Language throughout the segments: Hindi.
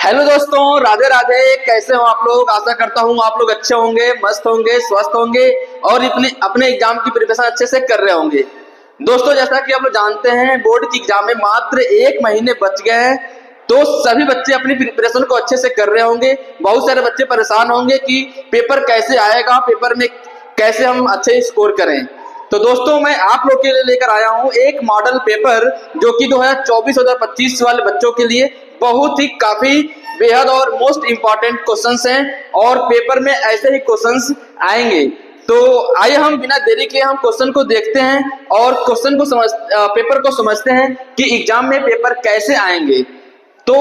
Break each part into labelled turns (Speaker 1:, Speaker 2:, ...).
Speaker 1: हेलो दोस्तों, राधे राधे। कैसे हो आप लोग? आशा करता हूँ आप लोग अच्छे होंगे, मस्त होंगे, स्वस्थ होंगे और अपने एग्जाम की प्रिपरेशन अच्छे से कर रहे होंगे। दोस्तों, जैसा कि आप लोग जानते हैं, बोर्ड की एग्जाम में मात्र 1 महीने बच गए हैं। तो सभी बच्चे अपनी प्रिपरेशन को अच्छे से कर रहे होंगे। बहुत सारे बच्चे परेशान होंगे कि पेपर कैसे आएगा, पेपर में कैसे हम अच्छे स्कोर करें। तो दोस्तों, मैं आप लोग के लिए लेकर आया हूं एक मॉडल पेपर जो कि 2024-2025 वाले बच्चों के लिए बहुत ही काफी बेहद और मोस्ट इंपॉर्टेंट क्वेश्चंस हैं और पेपर में ऐसे ही क्वेश्चंस आएंगे। तो आइए हम बिना देरी के हम क्वेश्चन को देखते हैं और क्वेश्चन को पेपर को समझते हैं कि एग्जाम में पेपर कैसे आएंगे। तो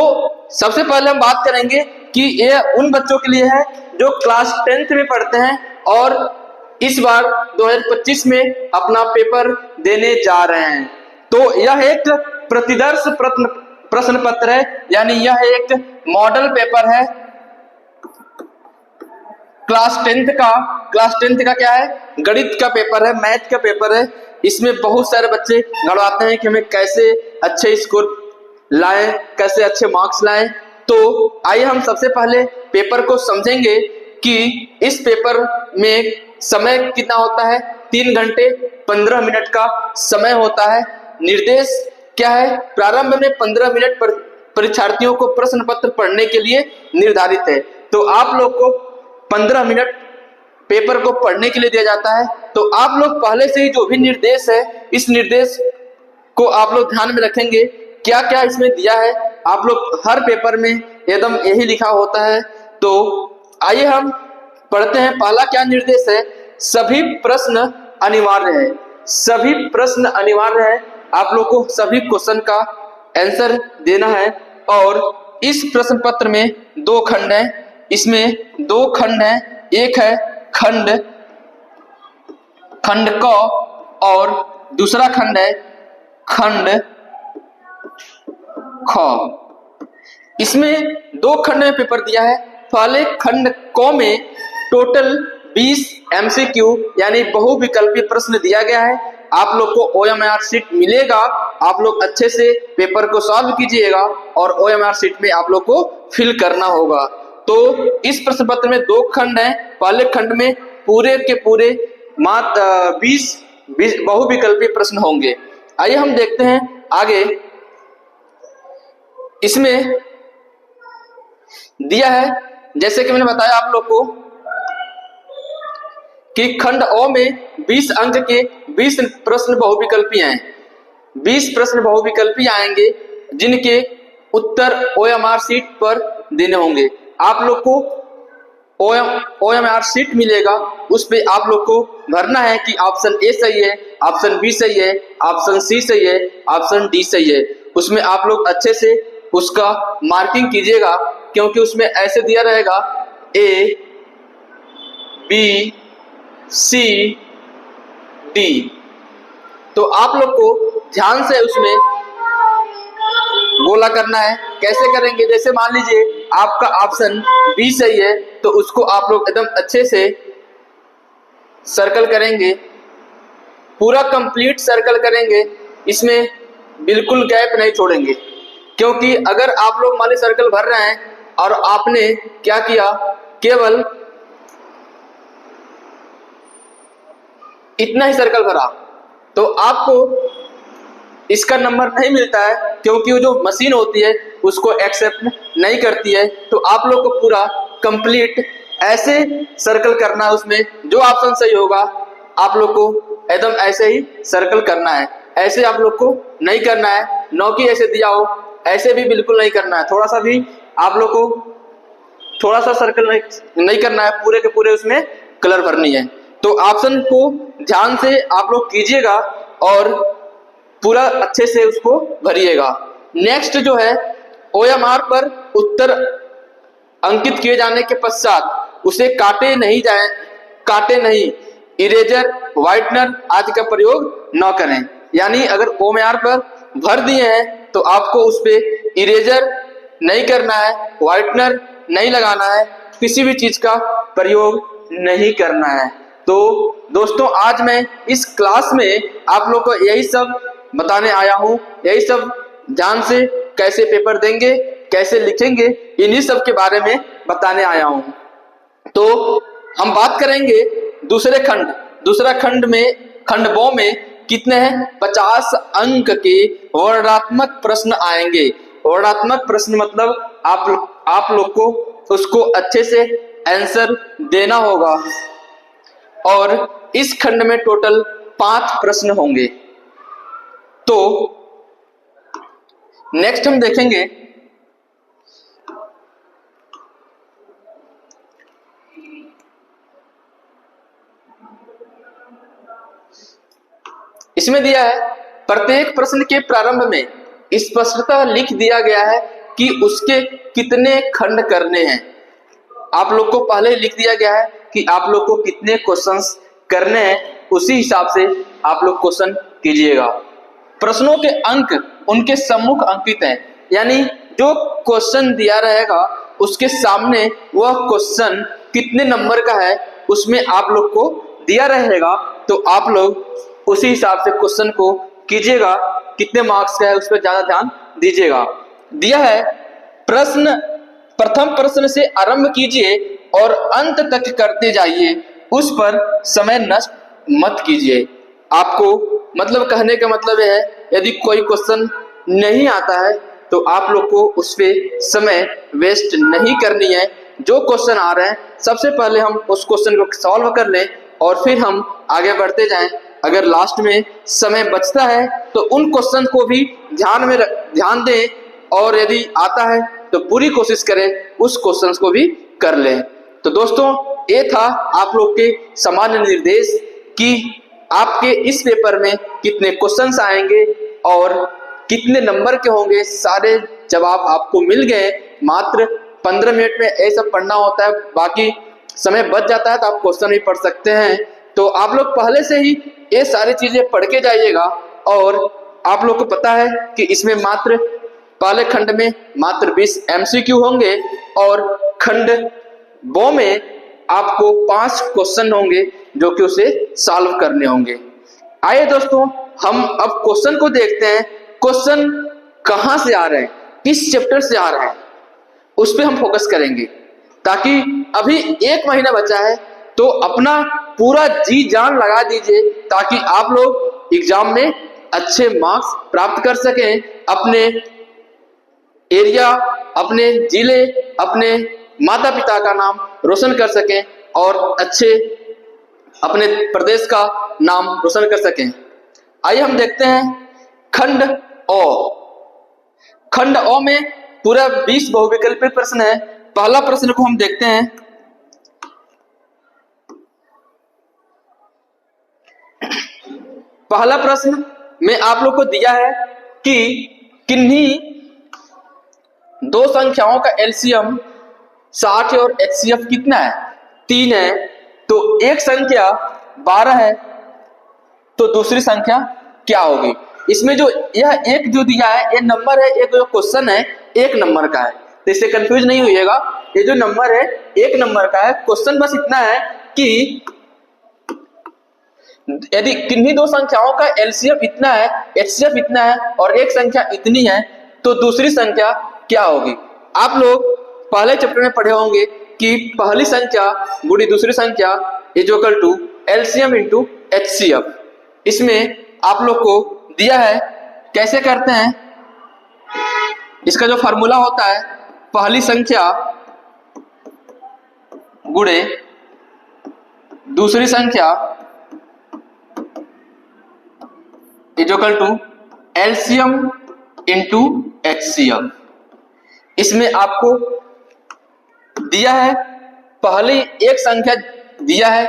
Speaker 1: सबसे पहले हम बात करेंगे कि ये उन बच्चों के लिए है जो क्लास 10th में पढ़ते हैं और इस बार 2025 में अपना पेपर देने जा रहे हैं। तो यह एक प्रतिदर्श प्रश्न पत्र है, यानी यह एक मॉडल पेपर है क्लास 10th का क्या है? गणित का पेपर है, मैथ का पेपर है। इसमें बहुत सारे बच्चे गड़वाते हैं कि हमें कैसे अच्छे स्कोर लाएं, कैसे अच्छे मार्क्स लाएं। तो आइए हम सबसे पहले पेपर को समझेंगे कि इस पेपर में समय कितना होता है। 3 घंटे 15 मिनट का समय होता है। निर्देश क्या है? प्रारंभ में 15 मिनट पर परीक्षार्थियों को प्रश्न पत्र पढ़ने के लिए निर्धारित है। तो आप लोग को 15 मिनट पेपर को पढ़ने के लिए दिया जाता है। तो आप लोग पहले से ही जो भी निर्देश है, इस निर्देश को आप लोग ध्यान में रखेंगे। क्या क्या इसमें दिया है, आप लोग हर पेपर में एकदम यही लिखा होता है। तो आइए हम पढ़ते हैं। पहला क्या निर्देश है? सभी प्रश्न अनिवार्य है। सभी प्रश्न अनिवार्य है। आप लोग को सभी क्वेश्चन का आंसर देना है और इस प्रश्न पत्र में 2 खंड हैं। इसमें 2 खंड हैं। एक है खंड क और दूसरा खंड है खंड ख। इसमें 2 खंड में पेपर दिया है। पहले खंड क में टोटल 20 MCQ यानी बहुविकल्पीय प्रश्न दिया गया है। आप लोग को OMR शीट मिलेगा। आप लोग अच्छे से पेपर को सॉल्व कीजिएगा और OMR शीट में आप लोग को फिल करना होगा। तो इस प्रश्न पत्र में 2 खंड हैं। पहले खंड में पूरे के पूरे 20 बहुविकल्पीय प्रश्न होंगे। आइए हम देखते हैं आगे। इसमें दिया है, जैसे कि मैंने बताया आप लोग को, कि खंड ओ में 20 अंक के 20 प्रश्न बहुविकल्पीय हैं। 20 प्रश्न बहुविकल्पीय आएंगे जिनके उत्तर OMR शीट पर देने होंगे। आप लोग को OMR शीट मिलेगा, उस पे आप लोग को भरना है कि ऑप्शन ए सही है, ऑप्शन बी सही है, ऑप्शन सी सही है, ऑप्शन डी सही है। उसमें आप लोग अच्छे से उसका मार्किंग कीजिएगा, क्योंकि उसमें ऐसे दिया रहेगा A, B, C, D। तो आप लोग को ध्यान से उसमें गोला करना है। कैसे करेंगे? जैसे मान लीजिए आपका ऑप्शन बी सही है, तो उसको आप लोग एकदम अच्छे से सर्कल करेंगे, पूरा कंप्लीट सर्कल करेंगे। इसमें बिल्कुल गैप नहीं छोड़ेंगे, क्योंकि अगर आप लोग मान लीजिए सर्कल भर रहे हैं और आपने क्या किया, केवल इतना ही सर्कल भरा, तो आपको इसका नंबर नहीं मिलता है, क्योंकि वो जो मशीन होती है उसको एक्सेप्ट नहीं करती है। तो आप लोग को पूरा कंप्लीट ऐसे सर्कल करना है। उसमें जो ऑप्शन सही होगा आप लोग को एकदम ऐसे ही सर्कल करना है। ऐसे आप लोग को नहीं करना है, नौकी ऐसे दिया हो ऐसे भी बिल्कुल नहीं करना है। थोड़ा सा भी आप लोग को थोड़ा सा सर्कल नहीं करना है, पूरे के पूरे उसमें कलर भरनी है। तो ऑप्शन को ध्यान से आप लोग कीजिएगा और पूरा अच्छे से उसको भरिएगा। नेक्स्ट जो है, OMR पर उत्तर अंकित किए जाने के पश्चात उसे काटे नहीं, इरेजर, व्हाइटनर आदि का प्रयोग न करें। यानी अगर OMR पर भर दिए हैं तो आपको उस पे इरेजर नहीं करना है, व्हाइटनर नहीं लगाना है, किसी भी चीज का प्रयोग नहीं करना है। तो दोस्तों, आज मैं इस क्लास में आप लोग को यही सब बताने आया हूं। यही सब ध्यान से कैसे पेपर देंगे, कैसे लिखेंगे, इन्हीं सब के बारे में बताने आया हूं। तो हम बात करेंगे दूसरे खंड। दूसरा खंड में, खंड ब में कितने हैं? 50 अंक के वर्णनात्मक प्रश्न आएंगे। वर्णनात्मक प्रश्न मतलब आप लोग को उसको अच्छे से आंसर देना होगा। और इस खंड में टोटल 5 प्रश्न होंगे। तो नेक्स्ट हम देखेंगे इसमें दिया है प्रत्येक प्रश्न के प्रारंभ में स्पष्टतः लिख दिया गया है कि उसके कितने खंड करने हैं। आप लोग को पहले लिख दिया गया है कि आप लोग को कितने क्वेश्चंस करने हैं, उसी हिसाब से आप लोग क्वेश्चन कीजिएगा। प्रश्नों के अंक उनके सम्मुख अंकित हैं, यानी जो क्वेश्चन दिया रहेगा उसके सामने वह क्वेश्चन कितने नंबर का है उसमें आप लोग को दिया रहेगा। तो आप लोग उसी हिसाब से क्वेश्चन को कीजिएगा, कितने मार्क्स का है उस पर ज्यादा ध्यान दीजिएगा। दिया है प्रश्न, प्रथम प्रश्न से आरंभ कीजिए और अंत तक करते जाइए, उस पर समय नष्ट मत कीजिए। आपको मतलब कहने का मतलब है यदि कोई क्वेश्चन नहीं आता है तो आप लोग को उस पर समय वेस्ट नहीं करनी है। जो क्वेश्चन आ रहे हैं सबसे पहले हम उस क्वेश्चन को सॉल्व कर लें और फिर हम आगे बढ़ते जाएं। अगर लास्ट में समय बचता है तो उन क्वेश्चन को भी ध्यान दें, और यदि आता है तो पूरी कोशिश करें उस क्वेश्चंस को भी कर लें। तो दोस्तों, ये था आप लोग के सामान्य निर्देश कि आपके इस पेपर में कितने क्वेश्चंस आएंगे और कितने नंबर के होंगे। सारे जवाब आपको मिल गए। मात्र 15 मिनट में ये सब पढ़ना होता है, बाकी समय बच जाता है तो आप क्वेश्चन भी पढ़ सकते हैं। तो आप लोग पहले से ही ये सारी चीजें पढ़ के जाइएगा। और आप लोग को पता है कि इसमें मात्र पहले खंड में मात्र 20 MCQ होंगे और खंड ब में आपको 5 क्वेश्चन होंगे जो कि उसे सॉल्व करने होंगे। आइए दोस्तों, हम अब क्वेश्चन को देखते हैं। क्वेश्चन कहां से आ रहे हैं, किस चैप्टर से आ रहे हैं, उस पर हम फोकस करेंगे, ताकि अभी 1 महीना बचा है तो अपना पूरा जी जान लगा दीजिए ताकि आप लोग एग्जाम में अच्छे मार्क्स प्राप्त कर सकें, अपने एरिया, अपने जिले, अपने माता पिता का नाम रोशन कर सकें और अच्छे अपने प्रदेश का नाम रोशन कर सकें। आइए हम देखते हैं खंड अ। खंड अ में पूरा 20 बहुविकल्पीय प्रश्न है। पहला प्रश्न को हम देखते हैं। पहला प्रश्न में आप लोग को दिया है कि किन्हीं दो संख्याओं का एलसीएम 60 और एचसीएफ कितना है? 3 है। तो एक संख्या 12 है तो दूसरी संख्या क्या होगी? इसमें जो यह एक जो दिया है ये नंबर है, एक जो क्वेश्चन है 1 नंबर का है, तो इससे कंफ्यूज नहीं होइएगा। ये जो नंबर है 1 नंबर का है। क्वेश्चन बस इतना है कि यदि किन्हीं दो संख्याओं का एलसीएम इतना है, एचसीएफ इतना है और एक संख्या इतनी है तो दूसरी संख्या क्या होगी? आप लोग पहले चैप्टर में पढ़े होंगे कि पहली संख्या गुणी दूसरी संख्या is equal to LCM into HCF. इसमें आप लोग को दिया है कैसे करते हैं। इसका जो फार्मूला होता है, पहली संख्या गुणे दूसरी संख्या is equal to LCM into HCF. इसमें आपको दिया है पहली एक संख्या दिया है,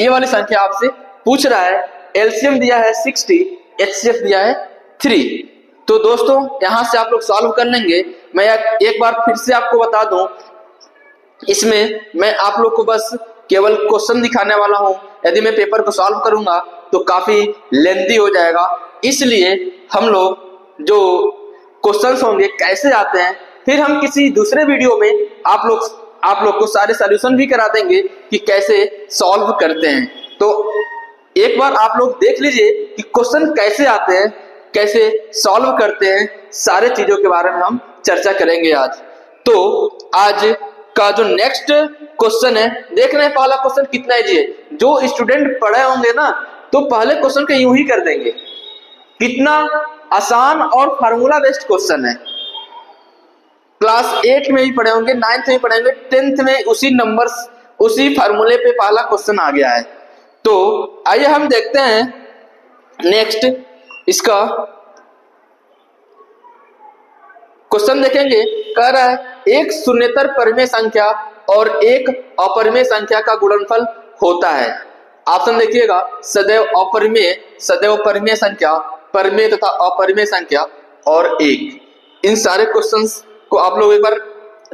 Speaker 1: ये वाली संख्या आपसे पूछ रहा है, एलसीएम दिया है 60, एचसीएफ दिया है 3। तो दोस्तों यहां से आप लोग सॉल्व कर लेंगे। मैं एक बार फिर से आपको बता दूं, इसमें मैं आप लोग को बस केवल क्वेश्चन दिखाने वाला हूं। यदि मैं पेपर को सॉल्व करूंगा तो काफी लेंथी हो जाएगा, इसलिए हम लोग जो क्वेश्चंस होंगे कैसे आते हैं, फिर हम किसी दूसरे वीडियो में आप लोग को सारे सॉल्यूशन भी करा देंगे कि कैसे सॉल्व करते हैं। तो एक बार आप लोग देख लीजिए कि क्वेश्चन कैसे आते हैं, कैसे सॉल्व करते हैं, सारे चीजों के बारे में हम चर्चा करेंगे आज। तो आज का जो नेक्स्ट क्वेश्चन है, देख रहे हैं पहला क्वेश्चन कितना इजी है। जो स्टूडेंट पढ़े होंगे ना तो पहले क्वेश्चन को यूं ही कर देंगे, कितना आसान और फार्मूला बेस्ड क्वेश्चन है। क्लास 8 में भी पढ़े होंगे, 9th में पढ़ेंगे, 10th में उसी नंबर्स उसी फार्मूले पे पहला क्वेश्चन आ गया है। तो आइए हम देखते हैं नेक्स्ट इसका क्वेश्चन देखेंगे। कह रहा है एक शून्येतर परिमेय संख्या और एक अपरिमेय संख्या का गुणनफल होता है। ऑप्शन देखिएगा, सदैव अपरिमेय, सदैव परिमेय संख्या, परिमेय तथा अपरिमेय संख्या और एक। इन सारे क्वेश्चंस को आप लोग एक बार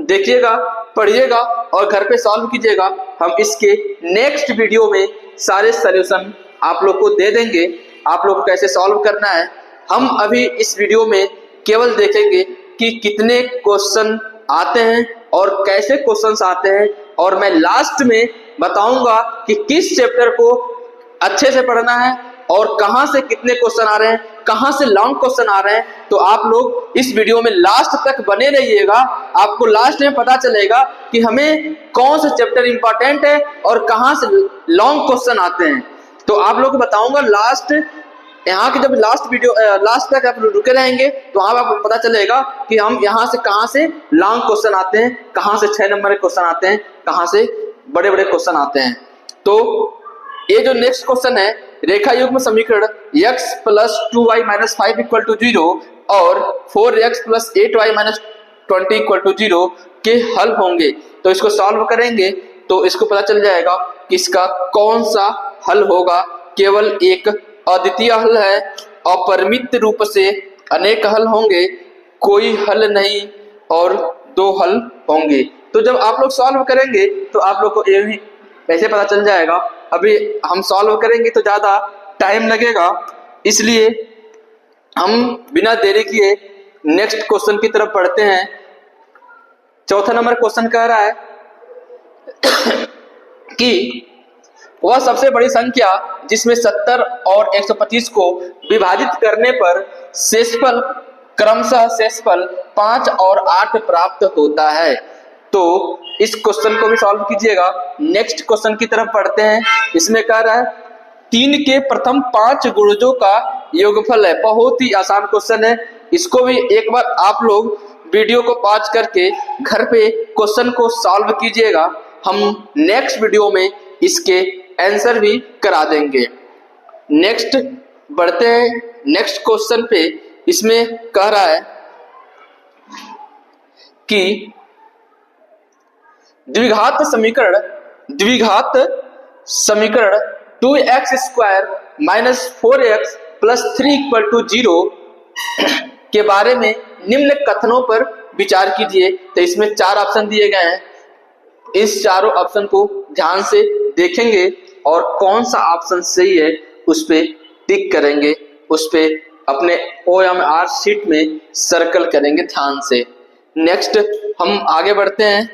Speaker 1: देखिएगा, पढ़िएगा और घर पे सॉल्व कीजिएगा। हम इसके नेक्स्ट वीडियो में सारे सॉल्यूशन आप लोग को दे देंगे, आप लोग को कैसे सॉल्व करना है। हम अभी इस वीडियो में केवल देखेंगे कि कितने क्वेश्चन आते हैं और कैसे क्वेश्चंस आते हैं, और मैं लास्ट में बताऊंगा कि किस चैप्टर को अच्छे से पढ़ना है और कहां से कितने क्वेश्चन आ रहे हैं, कहां से लॉन्ग क्वेश्चन आ रहे हैं। तो आप लोग इस वीडियो में लास्ट तक बने रहिएगा, आपको लास्ट में पता चलेगा कि हमें कौन सा चैप्टर इंपॉर्टेंट है और कहां से लॉन्ग क्वेश्चन आते हैं। तो आप लोग को बताऊंगा लास्ट, यहाँ की जब लास्ट वीडियो लास्ट तक आप रुके रहेंगे तो वहां आपको पता चलेगा कि हम यहाँ से कहां से लॉन्ग क्वेश्चन आते हैं, कहां से 6 नंबर के क्वेश्चन आते हैं, कहां से बड़े बड़े क्वेश्चन आते हैं। तो ये जो नेक्स्ट क्वेश्चन है, रेखा युग्म समीकरण x + 2y - 5 = 0 और 4x + 8y - 20 = 0 के हल होंगे। तो इसको सॉल्व करेंगे तो इसको पता चल जाएगा कि इसका कौन सा हल होगा। केवल एक अद्वितीय हल है, अपरिमित रूप से अनेक हल होंगे, कोई हल नहीं और 2 हल होंगे। तो जब आप लोग सॉल्व करेंगे तो आप लोग को ये भी वैसे पता चल जाएगा। अभी हम सॉल्व करेंगे तो ज्यादा टाइम लगेगा, इसलिए हम बिना देरी किए नेक्स्ट क्वेश्चन की तरफ बढ़ते हैं। चौथा नंबर क्वेश्चन कह रहा है कि वह सबसे बड़ी संख्या जिसमें 70 और 125 को विभाजित करने पर शेषफल क्रमशः शेषफल 5 और 8 प्राप्त होता है। तो इस क्वेश्चन को भी सॉल्व कीजिएगा। नेक्स्ट क्वेश्चन की तरफ पढ़ते हैं। इसमें कह रहा है 3 के प्रथम 5 गुणजों का योगफल है। बहुत ही आसान क्वेश्चन है, इसको भी एक बार आप लोग वीडियो को पॉज करके घर पे क्वेश्चन को सॉल्व कीजिएगा। हम नेक्स्ट वीडियो में इसके आंसर भी करा देंगे। नेक्स्ट बढ़ते हैं नेक्स्ट क्वेश्चन पे। इसमें कह रहा है कि द्विघात समीकरण 2x² - 4x + 3 = 0 के बारे में निम्न कथनों पर विचार कीजिए। तो इसमें 4 ऑप्शन दिए गए हैं, इस चारों ऑप्शन को ध्यान से देखेंगे और कौन सा ऑप्शन सही है उस पे टिक करेंगे, उस पे अपने OMR शीट में सर्कल करेंगे ध्यान से। नेक्स्ट हम आगे बढ़ते हैं।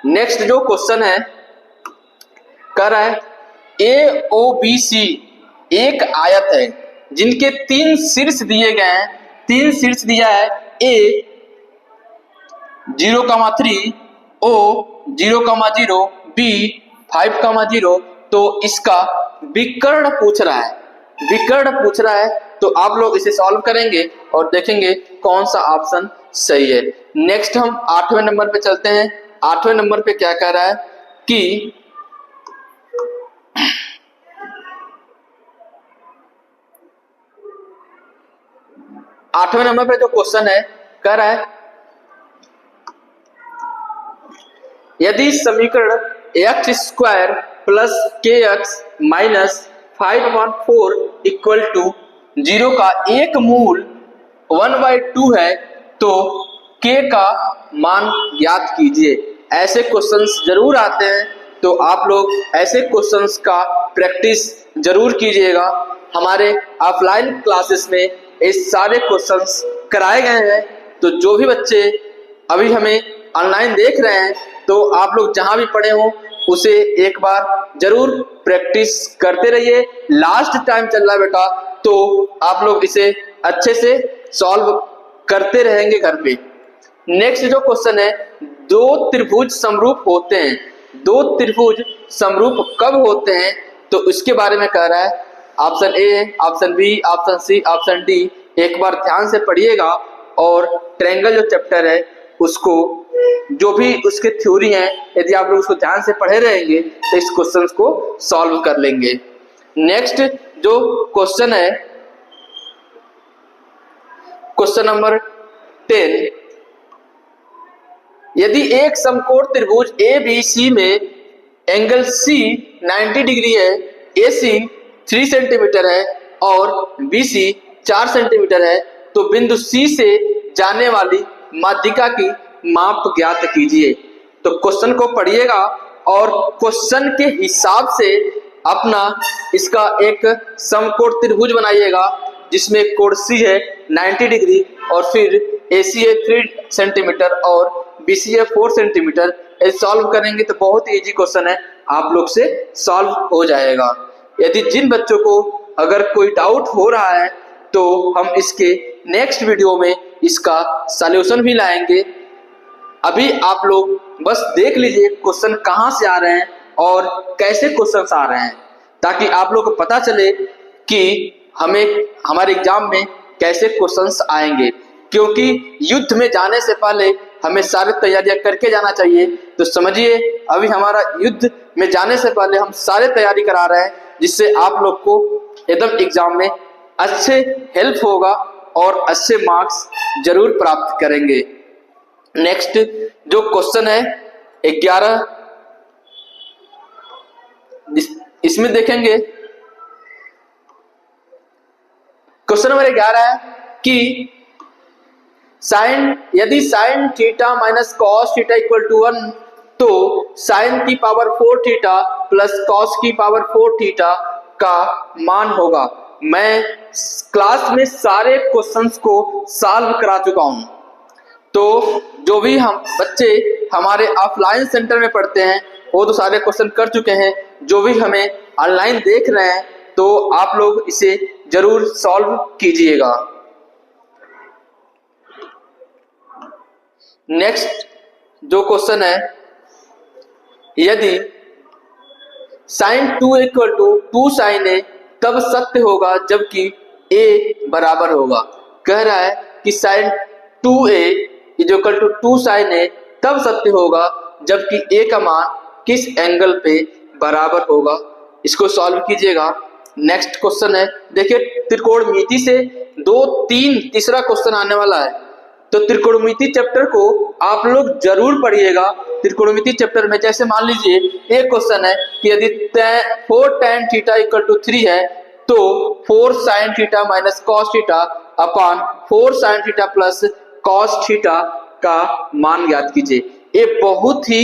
Speaker 1: नेक्स्ट जो क्वेश्चन है कह रहा है AOBC एक आयत है जिनके 3 शीर्ष दिए गए हैं। 3 शीर्ष दिया है, A 0,3, O 0,0, B 5,0। तो इसका विकर्ण पूछ रहा है, तो आप लोग इसे सॉल्व करेंगे और देखेंगे कौन सा ऑप्शन सही है। नेक्स्ट हम 8वें नंबर पे चलते हैं। 8वें नंबर पे क्या कह रहा है कि 8वें नंबर पे जो क्वेश्चन है कह रहा है यदि समीकरण x² + kx - 5/4 = 0 का एक मूल 1/2 है तो k का मान ज्ञात कीजिए। ऐसे क्वेश्चंस जरूर आते हैं, तो आप लोग ऐसे क्वेश्चंस का प्रैक्टिस जरूर कीजिएगा। हमारे ऑफलाइन क्लासेस में इस सारे क्वेश्चंस कराए गए हैं। तो जो भी बच्चे अभी हमें ऑनलाइन देख रहे हैं तो आप लोग जहां भी पढ़े हो उसे एक बार जरूर प्रैक्टिस करते रहिए। लास्ट टाइम चल रहा है बेटा, तो आप लोग इसे अच्छे से सॉल्व करते रहेंगे घर पे। नेक्स्ट जो क्वेश्चन है, दो त्रिभुज समरूप होते हैं, दो त्रिभुज समरूप कब होते हैं, तो इसके बारे में कह रहा है। Option A, option B, option C, option D. एक बार ध्यान से पढ़िएगा और ट्रायंगल जो चैप्टर है उसको, जो भी उसके थ्योरी है, यदि आप लोग उसको ध्यान से पढ़े रहेंगे तो इस क्वेश्चन को सॉल्व कर लेंगे। नेक्स्ट जो क्वेश्चन है, क्वेश्चन नंबर 10, यदि एक समकोण त्रिभुज ABC में एंगल C 90 डिग्री है, AC 3 सेंटीमीटर है और BC 4 सेंटीमीटर है, तो बिंदु C से जाने वाली माध्यिका की माप ज्ञात कीजिए। तो क्वेश्चन को पढ़िएगा और क्वेश्चन के हिसाब से अपना इसका एक समकोण त्रिभुज बनाइएगा, जिसमें कोण C है 90 डिग्री और फिर AC है 3 सेंटीमीटर और BC है 4 सेंटीमीटर। सॉल्व करेंगे तो बहुत ही इजी क्वेश्चन है, आप लोग से सॉल्व हो जाएगा। यदि जिन बच्चों को अगर कोई डाउट हो रहा है तो हम इसके नेक्स्ट वीडियो में इसका सॉल्यूशन भी लाएंगे। अभी आप लोग बस देख लीजिए क्वेश्चन कहाँ से आ रहे हैं और कैसे क्वेश्चंस आ रहे हैं, ताकि आप लोग को पता चले कि हमें हमारे एग्जाम में कैसे क्वेश्चंस आएंगे। क्योंकि युद्ध में जाने से पहले हमें सारी तैयारियां करके जाना चाहिए। तो समझिए अभी हमारा युद्ध में जाने से पहले हम सारे तैयारी करा रहे हैं, जिससे आप लोग को एकदम एग्जाम में अच्छे हेल्प होगा और अच्छे मार्क्स जरूर प्राप्त करेंगे। नेक्स्ट जो क्वेश्चन है 11, इसमें देखेंगे क्वेश्चन नंबर 11 है कि यदि sine theta minus cos theta equal to 1, तो साइन की पावर 4 थीटा प्लस कॉस की पावर 4 थीटा का मान होगा। मैं क्लास में सारे क्वेश्चंस को सॉल्व करा चुका हूं, तो जो भी हम बच्चे हमारे ऑफलाइन सेंटर में पढ़ते हैं वो तो सारे क्वेश्चन कर चुके हैं। जो भी हमें ऑनलाइन देख रहे हैं तो आप लोग इसे जरूर सॉल्व कीजिएगा। नेक्स्ट जो क्वेश्चन है, यदि sign 2 equal to 2 sine A तब सत्य होगा जबकि a बराबर होगा। कह रहा है कि sine 2a equal to 2 sine A तब सत्य होगा जबकि a का मान किस एंगल पे बराबर होगा। इसको सॉल्व कीजिएगा। नेक्स्ट क्वेश्चन है, देखिए त्रिकोणमिति से 2-3 तीसरा क्वेश्चन आने वाला है, तो त्रिकोणमिति चैप्टर को आप लोग जरूर पढ़िएगा। त्रिकोणमिति चैप्टर में जैसे मान लीजिए एक क्वेश्चन है कि यदि 4 tan थीटा इक्वल टू 3 है, तो 4 sin theta minus cos theta upon 4 sin theta plus cos theta का मान ज्ञात कीजिए। ये बहुत ही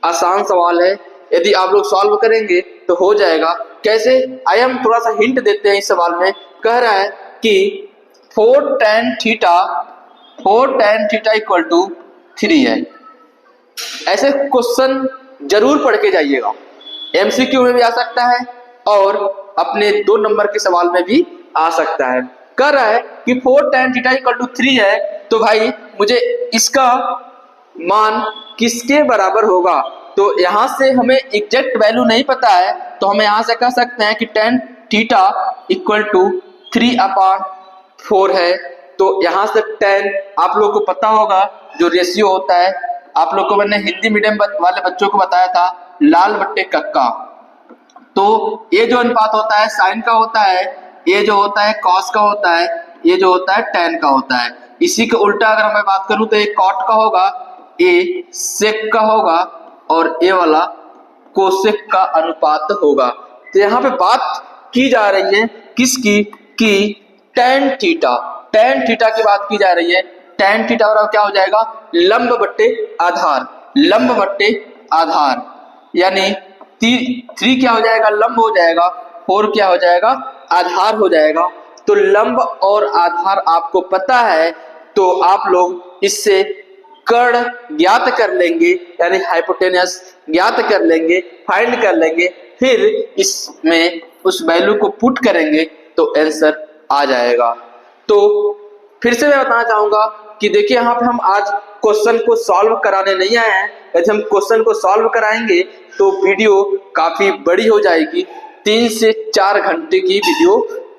Speaker 1: आसान सवाल है, यदि आप लोग सॉल्व करेंगे तो हो जाएगा। कैसे, आइए हम थोड़ा सा हिंट देते हैं। इस सवाल में कह रहा है कि 4 tan थीटा इक्वल टू 3 है। ऐसे क्वेश्चन जरूर पढ़ के जाइएगा, एमसीक्यू में भी आ सकता है और अपने 2 नंबर के सवाल में भी आ सकता है। कह रहा है कि 4 tan थीटा इक्वल टू 3 है, तो भाई मुझे इसका मान किसके बराबर होगा। तो यहाँ से हमें एग्जैक्ट वैल्यू नहीं पता है, तो हम यहाँ से कह सकते हैं कि tan थीटा इक्वल टू 3/4 है। तो यहाँ से tan आप लोग को पता होगा जो रेशियो होता है, आप लोग को मैंने हिंदी मीडियम वाले बच्चों को बताया था, लाल बट्टे कक्का। तो ये जो अनुपात होता है साइन का होता है, ये जो होता है कॉस का होता है, ये जो होता है tan का होता है। इसी के उल्टा अगर मैं बात करूं तो ये कॉट का होगा, ये सेक का होगा और ये वाला कोसेक का अनुपात होगा। तो यहाँ पे बात की जा रही है किसकी, कि tan थीटा की बात की जा रही है। tan थीटा बराबर क्या हो जाएगा, लंब बट्टे आधार, लंब बट्टे आधार, यानी 3 क्या हो जाएगा, लंब हो जाएगा, 4 क्या हो जाएगा, आधार हो जाएगा। तो लंब और आधार आपको पता है, तो आप लोग इससे कर्ण ज्ञात कर लेंगे, यानी हाइपोटेनस ज्ञात कर लेंगे, फाइंड कर लेंगे, फिर इसमें उस वैल्यू को पुट करेंगे तो आंसर आ जाएगा। तो फिर से मैं बताना चाहूंगा कि देखिए यहाँ पे हम आज क्वेश्चन को सॉल्व कराने नहीं आए हैं। यदि हम क्वेश्चन को सॉल्व कराएंगे तो वीडियो काफी बड़ी हो जाएगी, 3 से 4 घंटे की वीडियो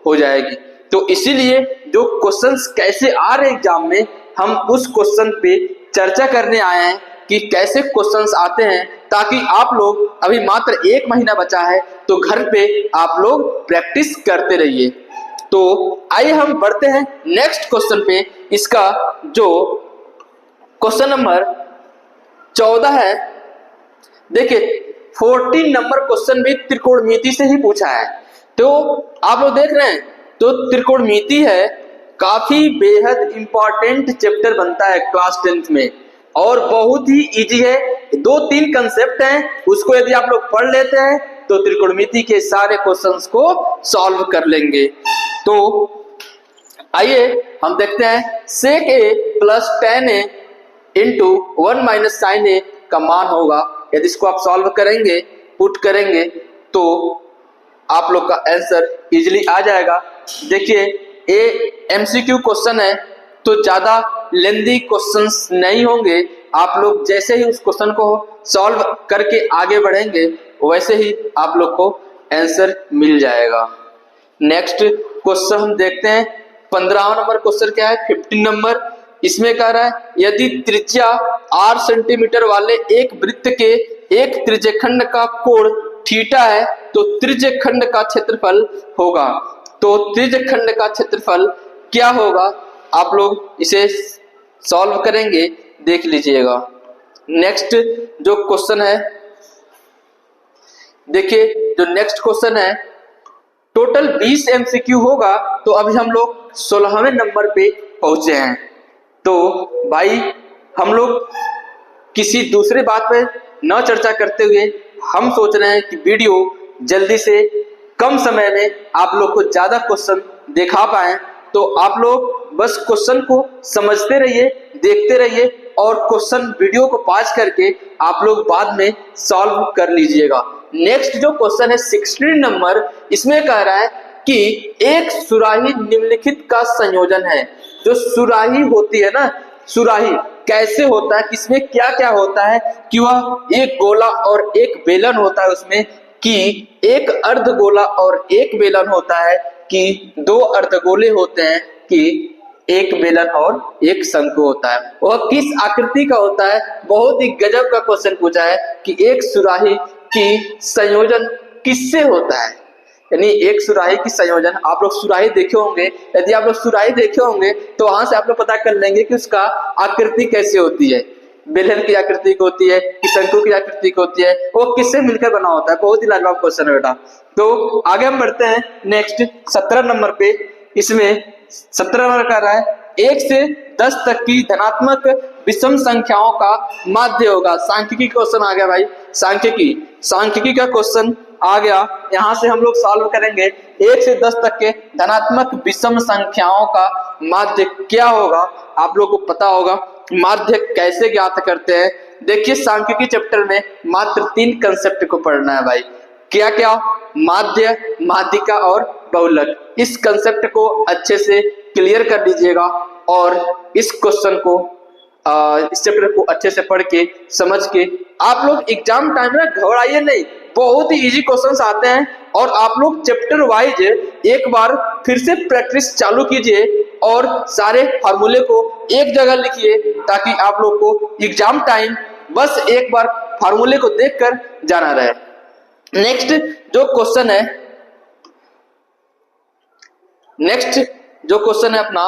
Speaker 1: हो जाएगी। तो इसीलिए जो क्वेश्चंस कैसे आ रहे एग्जाम में, हम उस क्वेश्चन पे चर्चा करने आए हैं कि कैसे क्वेश्चंस आते हैं, ताकि आप लोग, अभी मात्र 1 महीना बचा है तो घर पे आप लोग प्रैक्टिस करते रहिए। तो आइए हम बढ़ते हैं नेक्स्ट क्वेश्चन पे। इसका जो क्वेश्चन नंबर 14 है, देखिए 14 नंबर क्वेश्चन भी त्रिकोणमिति से ही पूछा है। तो आप लोग देख रहे हैं, तो त्रिकोणमिति है, काफी बेहद इंपॉर्टेंट चैप्टर बनता है क्लास 10th में और बहुत ही इजी है। 2-3 कंसेप्ट हैं, उसको यदि आप लोग पढ़ लेते हैं तो त्रिकोणमिति के सारे क्वेश्चंस को सॉल्व कर लेंगे। तो आइए हम देखते हैं, sec a plus tan a into 1 minus sin a का मान होगा। यदि इसको आप सॉल्व करेंगे, पुट करेंगे तो आप लोग का आंसर इजीली आ जाएगा। देखिए ये MCQ क्वेश्चन है तो ज्यादा लेंदी क्वेश्चंस नहीं होंगे। आप लोग जैसे ही उस क्वेश्चन को सॉल्व करके आगे बढ़ेंगे वैसे ही आप लोग को आंसर मिल जाएगा। नेक्स्ट क्वेश्चन हम देखते हैं, 15वां नंबर क्वेश्चन क्या है, 15 नंबर। इसमें कह रहा है यदि त्रिज्या 8 सेंटीमीटर वाले एक वृत्त के एक त्रिज्यखंड का कोण थीटा है तो त्रिज्यखंड का क्षेत्रफल होगा। तो त्रिज्यखंड का क्षेत्रफल क्या होगा, आप लोग इसे सॉल्व करेंगे, देख लीजिएगा। नेक्स्ट जो क्वेश्चन है, देखिए जो नेक्स्ट क्वेश्चन है, टोटल 20 MCQ होगा। तो अभी हम लोग 16वें नंबर पे पहुंचे हैं। तो भाई हम लोग किसी दूसरे बात पे न चर्चा करते हुए हम सोच रहे हैं कि वीडियो जल्दी से कम समय में आप लोग को ज्यादा क्वेश्चन दिखा पाए। तो आप लोग बस क्वेश्चन को समझते रहिए, देखते रहिए और क्वेश्चन वीडियो को पॉज करके आप लोग बाद में सॉल्व कर लीजिएगा। नेक्स्ट जो क्वेश्चन है 16 नंबर, इसमें कह रहा है कि एक सुराही निम्नलिखित का संयोजन है। जो सुराही होती है ना, सुराही कैसे होता है, किसमें क्या क्या होता है, कि वह एक गोला और एक बेलन होता है, उसमें कि एक अर्धगोला और एक बेलन होता है, कि 2 अर्धगोले होते हैं, कि एक बेलन और एक शंकु होता है। वह किस आकृति का होता है, बहुत ही गजब का क्वेश्चन पूछा है कि एक सुराही की संयोजन किससे होता है, यानी एक सुराही की संयोजन। आप लोग सुराही देखे होंगे, यदि आप लोग सुराही देखे होंगे तो वहां से आप लोग पता कर लेंगे कि उसका आकृति कैसे होती है, बेलन की आकृति की होती है कि शंकु की आकृति की होती है, वो किससे मिलकर बना होता है। बहुत ही लाजवाब क्वेश्चन है बेटा। तो आगे हम बढ़ते हैं नेक्स्ट 17 नंबर पे। इसमें 17 नंबर का रहा है 1 से 10 तक की धनात्मक विषम संख्याओं का माध्य होगा। सांख्यिकी क्वेश्चन आ गया भाई, सांख्यिकी का क्वेश्चन आ गया। यहां से हम लोग सॉल्व करेंगे 1 से 10 तक के धनात्मक विषम संख्याओं का माध्य क्या होगा। आप लोग को पता होगा माध्य कैसे ज्ञात करते हैं। देखिए सांख्यिकी चैप्टर में मात्र 3 कंसेप्ट को पढ़ना है भाई। क्या क्या, माध्य, माध्यिका और बहुलक। इस कंसेप्ट को अच्छे से क्लियर कर लीजिएगा और इस क्वेश्चन को इस चैप्टर को अच्छे से पढ़ के समझ के आप लोग एग्जाम टाइम में घबराइए नहीं, बहुत ही इजी क्वेश्चंस आते हैं। और आप लोग चैप्टर वाइज एक बार फिर से प्रैक्टिस चालू कीजिए और सारे फार्मूले को एक जगह लिखिए, ताकि आप लोग को एग्जाम टाइम बस एक बार फार्मूले को देखकर जाना रहे। नेक्स्ट जो क्वेश्चन है, अपना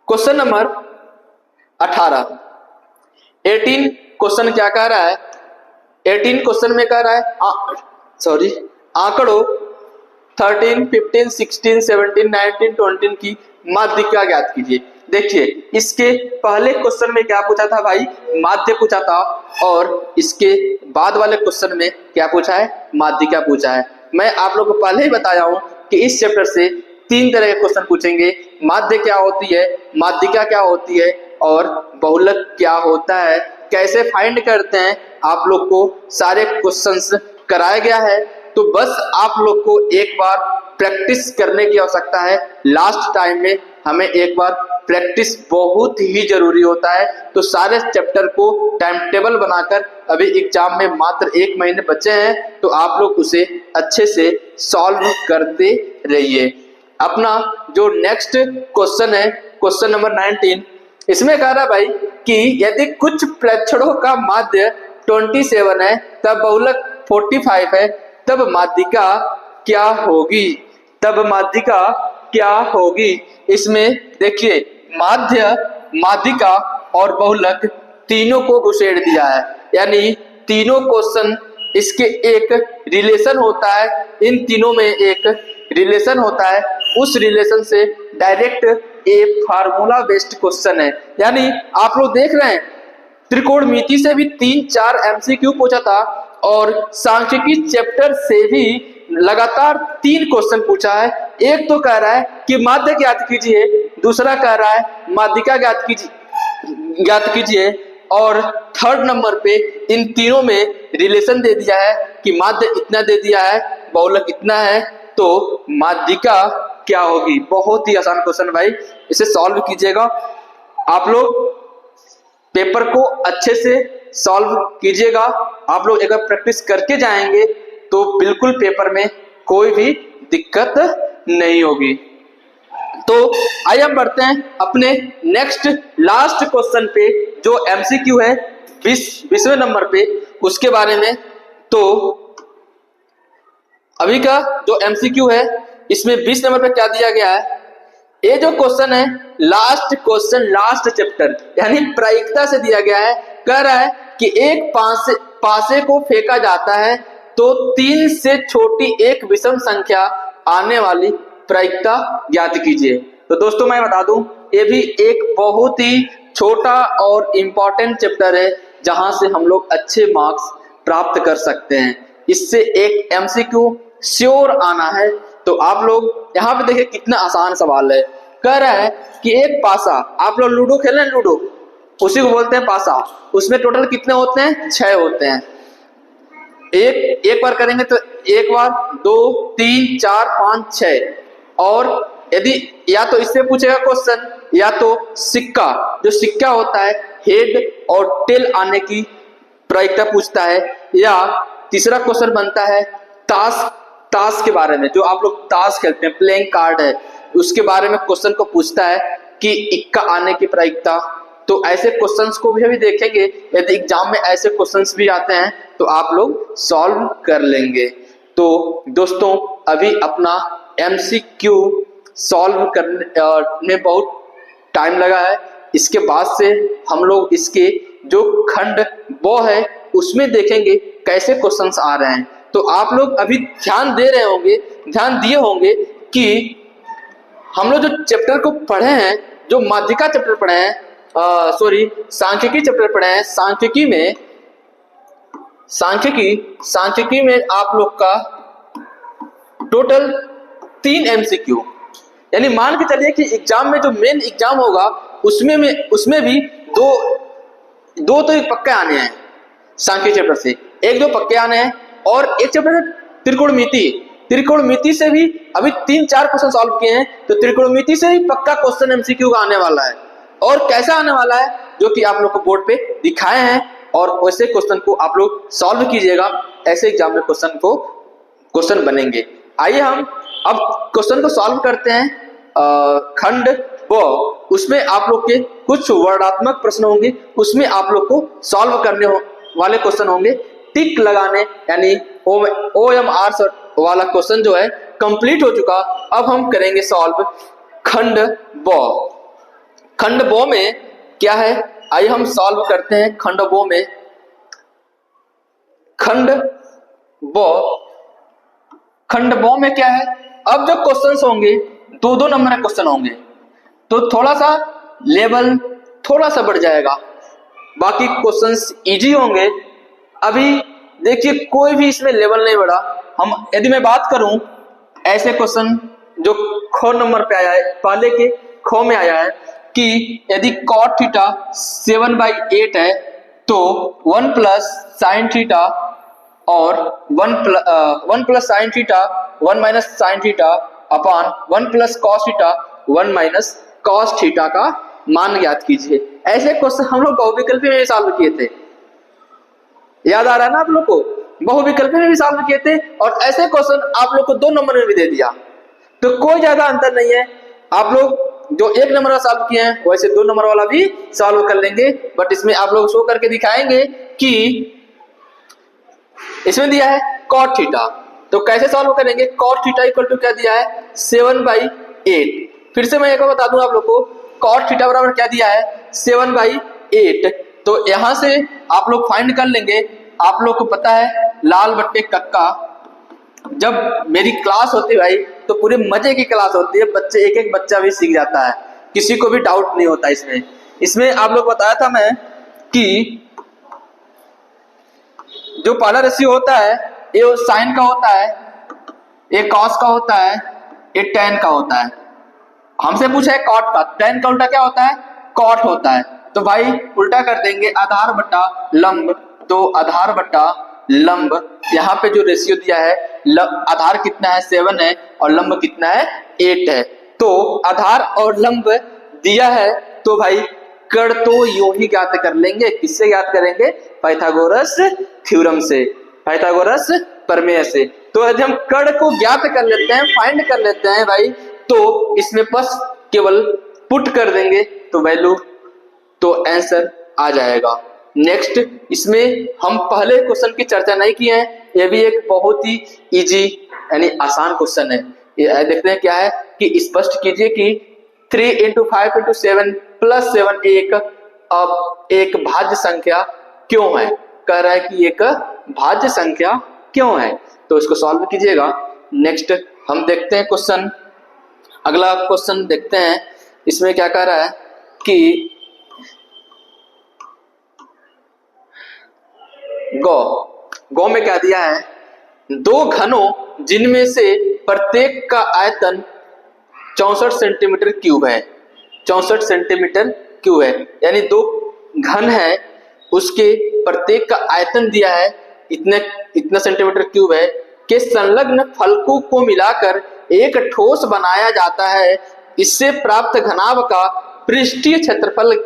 Speaker 1: क्वेश्चन नंबर 18 क्वेश्चन क्या कह रहा है, 18 क्वेश्चन में कह रहा है आंकड़ों 13, 15, 16, 17, 19, 20 की माध्यिका ज्ञात कीजिए। देखिए इसके पहले क्वेश्चन में क्या पूछा था भाई, माध्य पूछा था, और इसके बाद वाले क्वेश्चन में क्या पूछा है, माध्यिका पूछा है। मैं आप लोगों को पहले ही बताया हूं कि इस चैप्टर से 3 तरह के क्वेश्चन पूछेंगे। माध्य क्या होती है, माध्यिका क्या होती है और बहुलक क्या होता है, कैसे फाइंड करते हैं, आप लोग को सारे क्वेश्चंस कराया गया है। तो बस आप लोग को एक बार प्रैक्टिस करने की आवश्यकता है। लास्ट टाइम में हमें एक बार प्रैक्टिस बहुत ही जरूरी होता है। तो सारे चैप्टर को टाइम टेबल बनाकर, अभी एग्जाम में मात्र 1 महीने बचे हैं, तो आप लोग उसे अच्छे से सॉल्व करते रहिए। अपना जो नेक्स्ट क्वेश्चन है, क्वेश्चन नंबर 19, इसमें कह रहा भाई कि यदि कुछ प्रेक्षणों का माध्य 27 है, तब बहुलक 45 है, तब माध्यिका क्या होगी, तब माध्यिका क्या होगी। इसमें देखिए माध्य, माध्यिका और बहुलक तीनों को घुसेड़ दिया है, यानी तीनों क्वेश्चन इसके एक रिलेशन होता है, इन तीनों में एक रिलेशन होता है, उस रिलेशन से डायरेक्ट ए फार्मूला बेस्ड क्वेश्चन है। यानी आप लोग देख रहे हैं त्रिकोणमिति से भी 3-4 एमसीक्यू पूछा था और सांख्यिकी चैप्टर से भी लगातार 3 क्वेश्चन पूछा है। एक तो कह रहा है कि माध्य ज्ञात कीजिए, दूसरा कह रहा है माध्यिका ज्ञात कीजिए और थर्ड नंबर पे इन तीनों में रिलेशन दे दिया है कि माध्य इतना दे दिया है, बहुलक इतना है, तो माध्यिका क्या होगी। बहुत ही आसान क्वेश्चन भाई, इसे सॉल्व कीजिएगा। आप लोग पेपर को अच्छे से सॉल्व कीजिएगा। आप लोग अगर प्रैक्टिस करके जाएंगे तो बिल्कुल पेपर में कोई भी दिक्कत नहीं होगी। तो आइए हम बढ़ते हैं अपने नेक्स्ट लास्ट क्वेश्चन पे, जो एमसीक्यू है 20वें नंबर पे, उसके बारे में। तो अभी का जो एमसीक्यू है इसमें 20 नंबर पे क्या दिया गया है, ये जो क्वेश्चन है लास्ट क्वेश्चन लास्ट चैप्टर यानी प्रायिकता से दिया गया है। कह रहा है कि एक पासे को फेंका जाता है तो 3 से छोटी एक विषम संख्या आने वाली प्रायिकता ज्ञात कीजिए। तो दोस्तों मैं बता दूं, ये भी एक बहुत ही छोटा और इम्पोर्टेंट चैप्टर है, जहां से हम लोग अच्छे मार्क्स प्राप्त कर सकते हैं। इससे एक एमसीक्यू श्योर आना है। तो आप लोग यहाँ पे देखिए कितना आसान सवाल है। कह रहा है कि एक पासा, आप लोग लूडो खेल रहे हैं, लूडो उसी को बोलते हैं पासा, उसमें टोटल कितने होते हैं, 6 होते हैं। एक बार करेंगे तो 1 बार, 2, 3, 4, 5, 6। और यदि या तो इससे पूछेगा क्वेश्चन, या तो सिक्का, जो सिक्का होता है हेड और टेल आने की प्रायिकता पूछता है, या तीसरा क्वेश्चन बनता है ताश के बारे में, जो आप लोग ताश खेलते हैं, प्लेइंग कार्ड है, उसके बारे में क्वेश्चन को पूछता है कि इक्का आने की प्रायिकता। तो ऐसे क्वेश्चंस को भी अभी देखेंगे, यदि एग्जाम में ऐसे क्वेश्चंस भी आते हैं तो आप लोग सॉल्व कर लेंगे। तो दोस्तों अभी अपना एमसीक्यू सॉल्व करने में बहुत टाइम लगा है। इसके बाद से हम लोग इसके जो खंड वो है उसमें देखेंगे कैसे क्वेश्चंस आ रहे हैं। तो आप लोग अभी ध्यान दे रहे होंगे, ध्यान दिए होंगे कि हम लोग जो चैप्टर को पढ़े हैं, जो माध्यिका चैप्टर पढ़े हैं, सांख्यिकी चैप्टर पढ़े हैं। सांख्यिकी में आप लोग का टोटल 3 एमसीक्यू, यानी मान के चलिए कि एग्जाम में जो मेन एग्जाम होगा उसमें भी दो तो एक पक्के आने हैं सांख्यिकी चैप्टर से, 1-2 पक्के आने हैं। और एक चैप्टर है त्रिकोणमिति से भी अभी 3-4 क्वेश्चन सॉल्व किए हैं, तो त्रिकोणमिति से ही पक्का क्वेश्चन एमसीक्यू का आने वाला है। और कैसा आने वाला है जो कि आप लोग को बोर्ड पे दिखाए हैं, और वैसे क्वेश्चन को आप लोग सॉल्व कीजिएगा, ऐसे एग्जाम में क्वेश्चन बनेंगे। आइए हम अब क्वेश्चन को सॉल्व करते हैं। खंड ब, उसमें आप लोग के कुछ वर्णात्मक प्रश्न होंगे, उसमें आप लोग को सॉल्व करने वाले क्वेश्चन होंगे। टिक लगाने यानी OMR वाला क्वेश्चन जो है कंप्लीट हो चुका। अब हम करेंगे सॉल्व खंड ब। खंड ब में क्या है, आइए हम सॉल्व करते हैं खंड ब में। खंड ब में क्या है, अब जो क्वेश्चंस होंगे 2-2 नंबर के क्वेश्चन होंगे, तो थोड़ा सा लेवल थोड़ा सा बढ़ जाएगा, बाकी क्वेश्चंस इजी होंगे। अभी देखिए कोई भी इसमें लेवल नहीं बढ़ा। हम यदि मैं बात करूं ऐसे क्वेश्चन जो ख नंबर पे आया है, पहले के खो में आया है कि यदि cot थीटा 7/8 है तो 1 प्लस साइन थीटा और 1 plus sine theta 1 minus sine theta upon 1 plus cos theta 1 minus cos theta का मान ज्ञात कीजिए। ऐसे क्वेश्चन हम लोग बहुविकल्पी में भी सॉल्व किए थे, याद आ रहा है ना आप लोग को? बहुविकल्पी में भी सॉल्व किए थे और ऐसे क्वेश्चन आप लोग को 2 नंबर में भी दे दिया, तो कोई ज्यादा अंतर नहीं है। आप लोग जो 1 नंबर वाला सॉल्व किए हैं वैसे 2 नंबर वाला भी सॉल्व कर लेंगे, बट इसमें आप लोग शो करके दिखाएंगे कि इसमें दिया है cot थीटा, तो कैसे सॉल्व करेंगे? cot थीटा इक्वल टू क्या दिया है? 7/8। फिर से मैं एक बार बता दूं आप लोग को, cot थीटा बराबर क्या दिया है? 7/8। तो यहां से आप लोग फाइंड कर लेंगे। आप लोग को पता है लाल बट्टे कक्का, जब मेरी क्लास होती है भाई तो पूरे मजे की क्लास होती है, बच्चे एक एक बच्चा भी सीख जाता है, किसी को भी डाउट नहीं होता इसमें आप लोग बताया था मैं कि जो पहला रेशियो होता है ये साइन का होता है, ये कॉस का होता है, ये टेन का होता है। हमसे पूछा है कॉट का, टेन का उल्टा क्या होता है? कॉट होता है। तो भाई उल्टा कर देंगे, आधार बटा लंब, तो आधार बटा लंब, यहाँ पे जो रेशियो दिया है आधार कितना है? 7 है और लंब कितना है? 8 है। तो आधार और लंब दिया है तो भाई कड़ तो यूं ही ज्ञात कर लेंगे। किससे ज्ञात करेंगे? पाइथागोरस थ्योरम से, पाइथागोरस प्रमेय से। तो यदि हम कड़ को ज्ञात कर लेते हैं, फाइंड कर लेते हैं भाई, तो इसमें बस केवल पुट कर देंगे तो वैल्यू, तो आंसर आ जाएगा। नेक्स्ट, इसमें हम पहले क्वेश्चन की चर्चा नहीं किए हैं, यह भी एक बहुत ही इजी यानी आसान क्वेश्चन है। ये देखते हैं क्या है कि स्पष्ट कीजिए कि 3 × 5 × 7 + 7 एक भाज्य संख्या क्यों है? कह रहा है कि एक भाज्य संख्या क्यों है, तो इसको सॉल्व कीजिएगा। नेक्स्ट हम देखते हैं क्वेश्चन, अगला क्वेश्चन देखते हैं। इसमें क्या कह रहा है कि गौ में क्या दिया है? 2 घनों जिनमें से प्रत्येक का आयतन 64 सेंटीमीटर क्यूब है, 64 सेंटीमीटर क्यूब है, यानी 2 घन है, उसके प्रत्येक का आयतन दिया है इतना सेंटीमीटर क्यूब है, के संलग्न फलकों को मिलाकर एक ठोस बनाया जाता है। इससे प्राप्त घनाभ का पृष्ठीय क्षेत्रफल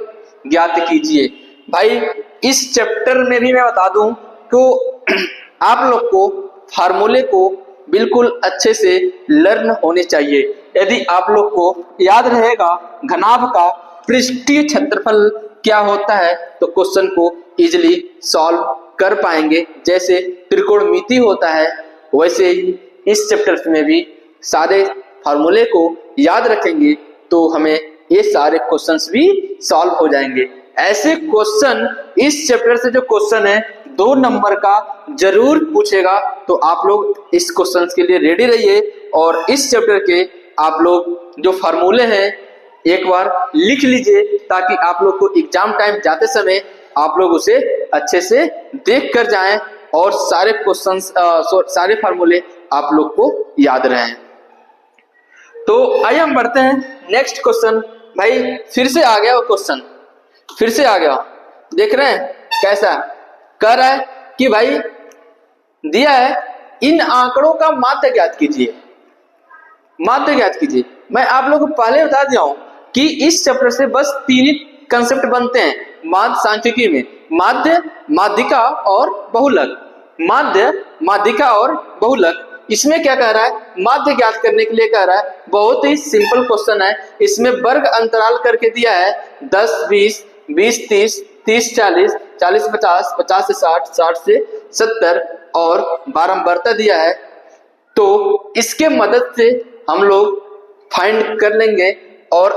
Speaker 1: ज्ञात कीजिए। भाई इस चैप्टर में भी मैं बता दूं कि आप लोग को फार्मूले को बिल्कुल अच्छे से लर्न होने चाहिए। यदि आप लोग को याद रहेगा घनाभ का पृष्ठीय क्षेत्रफल क्या होता है तो क्वेश्चन को इजीली सॉल्व कर पाएंगे। जैसे त्रिकोणमिति होता है वैसे ही इस चैप्टर में भी सारे फार्मूले को याद रखेंगे तो हमें ये सारे क्वेश्चंस भी सॉल्व हो जाएंगे। ऐसे क्वेश्चन इस चैप्टर से जो क्वेश्चन है 2 नंबर का जरूर पूछेगा, तो आप लोग इस क्वेश्चन के लिए रेडी रहिए और इस चैप्टर के आप लोग जो फार्मूले हैं एक बार लिख लीजिए ताकि आप लोग को एग्जाम टाइम जाते समय आप लोग उसे अच्छे से देख कर जाएं और सारे क्वेश्चंस सारे फार्मूले आप लोग को याद रहें। तो आइए हम बढ़ते हैं नेक्स्ट क्वेश्चन। भाई फिर से आ गया वो क्वेश्चन, फिर से आ गया, देख रहे हैं कैसा कह रहा है कि भाई दिया है इन आंकड़ों का माध्य ज्ञात कीजिए, माध्य ज्ञात कीजिए। मैं आप लोगों को पहले बता दिया हूं कि इस चैप्टर से बस 3 ही कंसेप्ट बनते हैं माध्य सांख्यिकी में, माध्य, माध्यिका और बहुलक। माध्य, माध्यिका और बहुलक। इसमें क्या कह रहा है? माध्य ज्ञात करने के लिए कह रहा है, बहुत ही सिंपल क्वेश्चन है। इसमें वर्ग अंतराल करके दिया है 10 20 20 30 30 40 40 50 50 से 60 60 से 70 और बारंबारता दिया है। तो इसके मदद से हम लोग फाइंड कर लेंगे और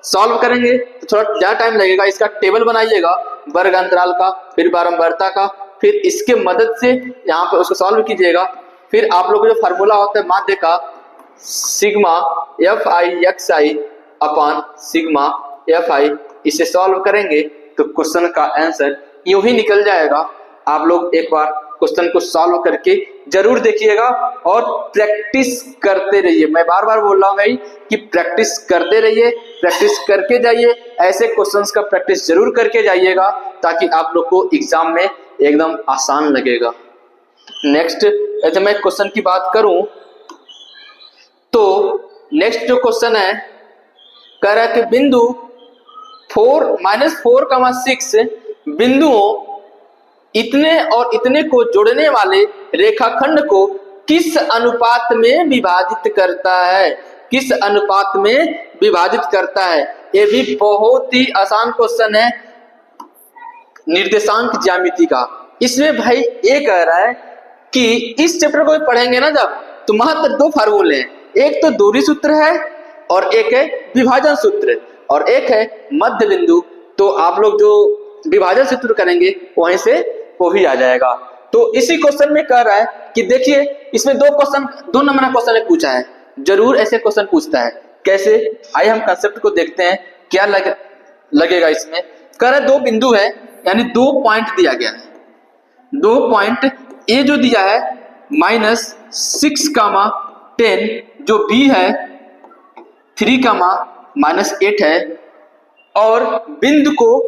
Speaker 1: सॉल्व करेंगे तो थोड़ा ज्यादा टाइम लगेगा। इसका टेबल बनाइएगा वर्ग अंतराल का, फिर बारंबारता का, फिर इसके मदद से यहाँ पे उसको सॉल्व कीजिएगा। फिर आप लोग जो फार्मूला होता है माध्य का, sigma Fi(xi) upon sigma Fi, इसे सॉल्व करेंगे तो क्वेश्चन का आंसर यूं ही निकल जाएगा। आप लोग एक बार क्वेश्चन को सॉल्व करके जरूर देखिएगा और प्रैक्टिस करते रहिए। मैं बार बार बोल रहा हूँ भाई कि प्रैक्टिस करते रहिए, प्रैक्टिस करके जाइए, ऐसे क्वेश्चंस का प्रैक्टिस जरूर करके जाइएगा ताकि आप लोग को एग्जाम में एकदम आसान लगेगा। नेक्स्ट यदि मैं क्वेश्चन की बात करूं तो नेक्स्ट जो क्वेश्चन है कह रहा है कि बिंदु 4-4,6 बिंदुओं इतने और इतने को जोड़ने वाले रेखाखंड को किस अनुपात में विभाजित करता है, किस अनुपात में विभाजित करता है। ये भी बहुत ही आसान क्वेश्चन है निर्देशांक ज्यामिति का। इसमें भाई ये कह रहा है कि इस चैप्टर को पढ़ेंगे ना जब, तो महत्व दो फार्मूले हैं, एक तो दूरी सूत्र है और एक है विभाजन सूत्र और एक है मध्य बिंदु। तो आप लोग जो विभाजन सूत्र करेंगे वहीं से वो भी आ जाएगा। तो इसी क्वेश्चन में कह रहा है कि देखिए इसमें दो नंबर का क्वेश्चन पूछा है, जरूर ऐसे क्वेश्चन पूछता है। कैसे, आइए हम कंसेप्ट को देखते हैं क्या लगेगा इसमें। कह रहा है दो बिंदु है यानी 2 पॉइंट दिया गया है, 2 पॉइंट ए जो दिया है -6,10, जो बी है 3,-8 है और बिंदु को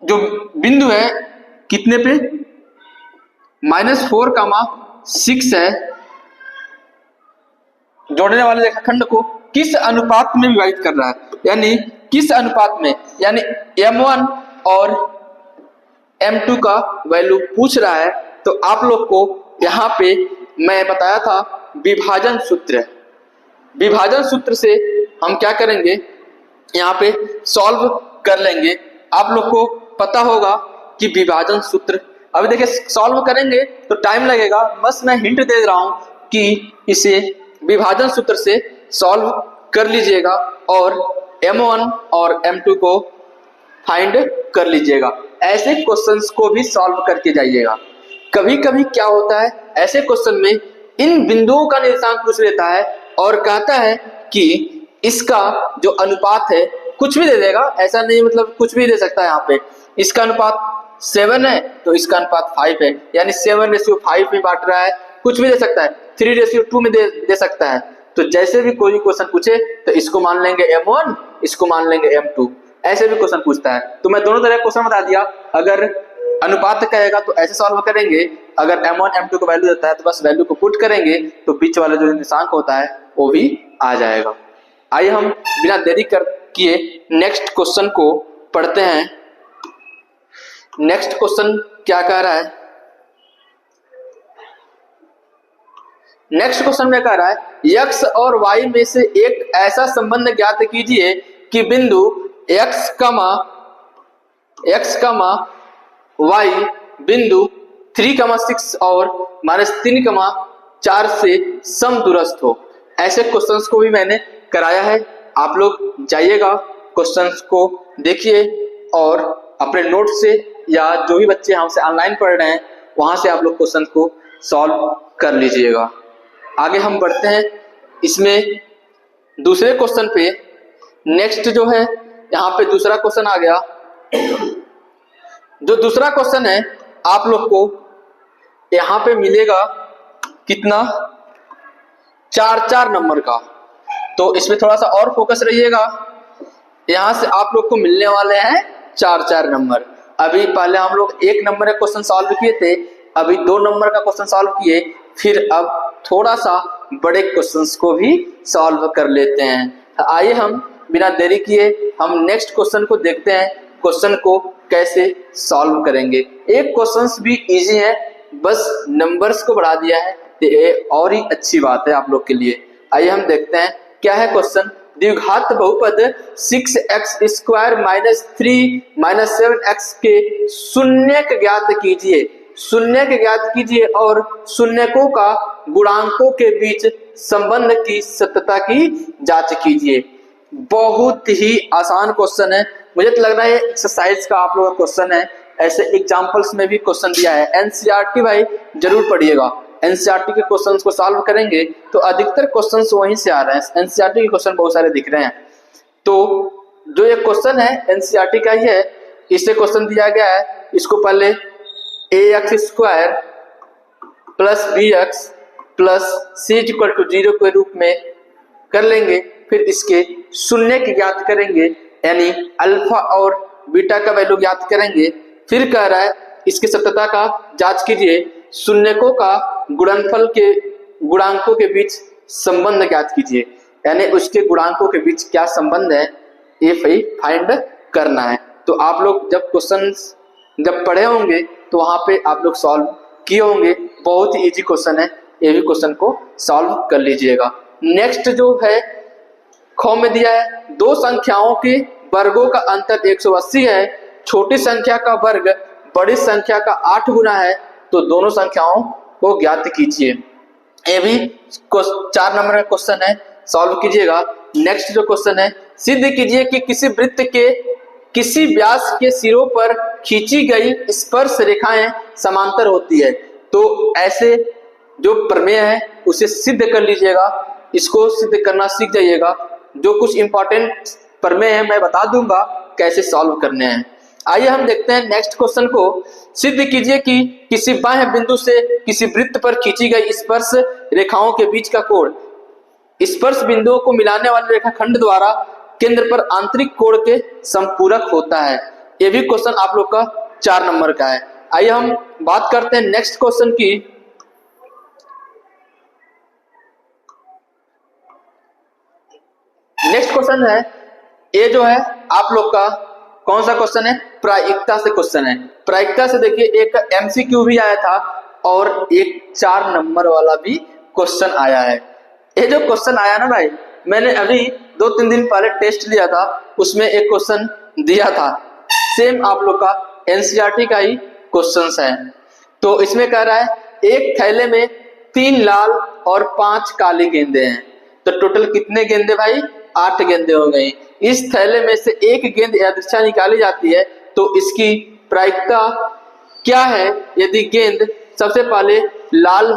Speaker 1: जो बिंदु है कितने पे -4,6 है, जोड़ने वाले रेखाखंड को किस अनुपात में विभाजित कर रहा है, यानी किस अनुपात में, यानी m1 और m2 का वैल्यू पूछ रहा है। तो आप लोग को यहाँ पे मैं बताया था विभाजन सूत्र, विभाजन सूत्र से हम क्या करेंगे यहाँ पे सॉल्व कर लेंगे। आप लोग को पता होगा कि विभाजन सूत्र, अभी देखिए सॉल्व करेंगे तो टाइम लगेगा, बस मैं हिंट दे रहा हूं कि इसे विभाजन सूत्र से सॉल्व कर लीजिएगा और m1 और m2 को फाइंड कर लीजिएगा। ऐसे क्वेश्चंस को भी सॉल्व करके जाइएगा। कभी कभी क्या होता है ऐसे क्वेश्चन में इन बिंदुओं का निर्देशांक पूछ लेता है और कहता है कि इसका जो अनुपात है कुछ भी दे देगा, ऐसा नहीं मतलब कुछ भी दे सकता है। यहाँ पे इसका अनुपात 7 है तो इसका अनुपात 5 है, यानी 7:5 में बांट रहा है, कुछ भी दे सकता है, 3:2 में दे सकता है। तो जैसे भी कोई क्वेश्चन पूछे तो इसको मान लेंगे m1, इसको मान लेंगे m2, ऐसे भी क्वेश्चन पूछता है। तो मैं दोनों तरह क्वेश्चन बता दिया, अगर अनुपात कहेगा तो ऐसे सॉल्व करेंगे, अगर m1 m2 को वैल्यू देता है तो बस वैल्यू को पुट करेंगे तो बीच वाला जो निर्देशांक होता है वो भी आ जाएगा। आइए हम बिना देरी किए नेक्स्ट क्वेश्चन को पढ़ते हैं। नेक्स्ट क्वेश्चन क्या कह रहा है, नेक्स्ट क्वेश्चन में कह रहा है x और y में से एक ऐसा संबंध ज्ञात कीजिए कि बिंदु x, y बिंदु 3,6 और -3,4 से समदूरस्थ हो। ऐसे क्वेश्चंस को भी मैंने कराया है, आप लोग जाइएगा क्वेश्चंस को देखिए और अपने नोट से या जो भी बच्चे हमसे ऑनलाइन पढ़ रहे हैं वहां से आप लोग क्वेश्चन को सॉल्व कर लीजिएगा। आगे हम बढ़ते हैं इसमें दूसरे क्वेश्चन पे। नेक्स्ट जो है यहाँ पे दूसरा क्वेश्चन आ गया। जो दूसरा क्वेश्चन है आप लोग को यहाँ पे मिलेगा कितना, 4 नंबर का। तो इसमें थोड़ा सा और फोकस रहिएगा, यहाँ से आप लोग को मिलने वाले हैं 4 नंबर। अभी पहले हम लोग 1 नंबर का क्वेश्चन सॉल्व किए थे, अभी 2 नंबर का क्वेश्चन सॉल्व किए, फिर अब थोड़ा सा बड़े क्वेश्चंस को भी सॉल्व कर लेते हैं। आइए हम बिना देरी किए हम नेक्स्ट क्वेश्चन को देखते हैं, क्वेश्चन को कैसे सॉल्व करेंगे। एक क्वेश्चंस भी इजी है, बस नंबर्स को बढ़ा दिया है तो ये और ही अच्छी बात है आप लोग के लिए। आइए हम देखते हैं क्या है क्वेश्चन। द्विघात बहुपद 6x² - 3 - 7x के शून्यक ज्ञात कीजिए, शून्यक ज्ञात कीजिए और शून्यकों का गुणांकों के बीच संबंध की सत्यता की जांच कीजिए। बहुत ही आसान क्वेश्चन है, मुझे तो लग रहा है एक्सरसाइज का आप लोगों का क्वेश्चन है। ऐसे एग्जांपल्स में भी क्वेश्चन दिया है। एनसीईआरटी भाई जरूर पढ़िएगा, एनसीईआरटी के क्वेश्चंस को सॉल्व करेंगे तो अधिकतर क्वेश्चंस वहीं से आ रहे हैं। एनसीईआरटी के क्वेश्चन बहुत सारे दिख रहे हैं। तो जो ये क्वेश्चन है एनसीईआरटी का ही है, इससे क्वेश्चन दिया गया है, इसको पहले ax² plus bx plus c equal to 0 के रूप में कर लेंगे। फिर इसके शून्य की ज्ञात करेंगे, यानी अल्फा और बीटा का वैल्यू ज्ञात करेंगे। फिर कह रहा है इसकी सत्यता का जांच कीजिए, शून्यकों का गुणनफल के गुणांकों के बीच संबंध ज्ञात कीजिए, यानी उसके गुणांकों के बीच क्या संबंध है ये फाइंड करना है। तो आप लोग जब क्वेश्चंस जब पढ़े होंगे तो वहां पे आप लोग सॉल्व किए होंगे, बहुत ही इजी क्वेश्चन है, ये भी क्वेश्चन को सॉल्व कर लीजिएगा। नेक्स्ट जो है ख में दिया है, दो संख्याओं के वर्गों का अंतर 180 है, छोटी संख्या का वर्ग बड़ी संख्या का 8 गुना है, तो दोनों संख्याओं को ज्ञात कीजिए। ये भी 4 नंबर का क्वेश्चन है, सॉल्व कीजिएगा। नेक्स्ट जो क्वेश्चन है, सिद्ध कीजिए कि किसी वृत्त के किसी व्यास के सिरों पर खींची गई स्पर्श रेखाएं समांतर होती है। तो ऐसे जो प्रमेय है उसे सिद्ध कर लीजिएगा, इसको सिद्ध करना सीख जाइएगा। जो कुछ इंपॉर्टेंट प्रमेय है मैं बता दूंगा कैसे सॉल्व करने हैं। आइए हम देखते हैं नेक्स्ट क्वेश्चन को। सिद्ध कीजिए कि किसी बाह्य बिंदु से किसी वृत्त पर खींची गई स्पर्श रेखाओं के बीच का कोण स्पर्श बिंदुओं को मिलाने वाले रेखाखंड द्वारा केंद्र पर आंतरिक कोण के संपूरक होता है। यह भी क्वेश्चन आप लोग का 4 नंबर का है। आइए हम बात करते हैं नेक्स्ट क्वेश्चन की। नेक्स्ट क्वेश्चन है, ये जो है आप लोग का कौन सा क्वेश्चन है, प्रायिकता से क्वेश्चन है। प्रायिकता से देखिए एक एमसीक्यू भी आया था और एक 4 नंबर वाला भी क्वेश्चन आया है। ये जो क्वेश्चन आया ना भाई, मैंने अभी 2-3 दिन पहले टेस्ट लिया था, उसमें एक क्वेश्चन दिया था, सेम आप लोग का एनसीईआरटी का ही क्वेश्चन है। तो इसमें कह रहा है एक थैले में 3 लाल और 5 काली गेंदे हैं, तो टोटल कितने गेंदे भाई, 8 गेंदे हो गई। इस थैले में से एक गेंद यादृच्छा निकाली जाती है, तो इसकी प्रायिकता क्या है। यदि गेंद सबसे पहले लाल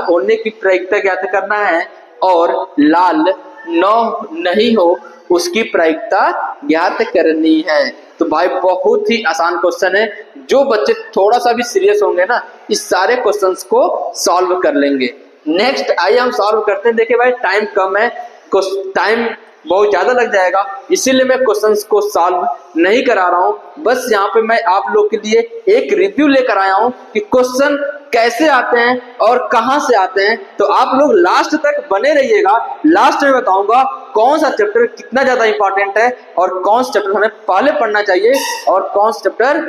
Speaker 1: होने की प्रायिकता ज्ञात करना है और लाल नहीं हो उसकी प्रायिकता ज्ञात करनी है। तो भाई बहुत ही आसान क्वेश्चन है, जो बच्चे थोड़ा सा भी सीरियस होंगे ना इस सारे क्वेश्चंस को सॉल्व कर लेंगे। नेक्स्ट आइए हम सॉल्व करते हैं। देखिए भाई टाइम कम है, टाइम बहुत ज्यादा लग जाएगा, इसीलिए मैं क्वेश्चंस को सॉल्व नहीं करा रहा हूं। बस यहाँ पे मैं आप लोग के लिए एक रिव्यू लेकर आया हूं कि क्वेश्चन कैसे आते हैं और कहां से आते हैं। तो आप लोग लास्ट तक बने रहिएगा, लास्ट में बताऊंगा कौन सा चैप्टर कितना ज्यादा इंपॉर्टेंट है और कौन सा चैप्टर हमें पहले पढ़ना चाहिए और कौन सा चैप्टर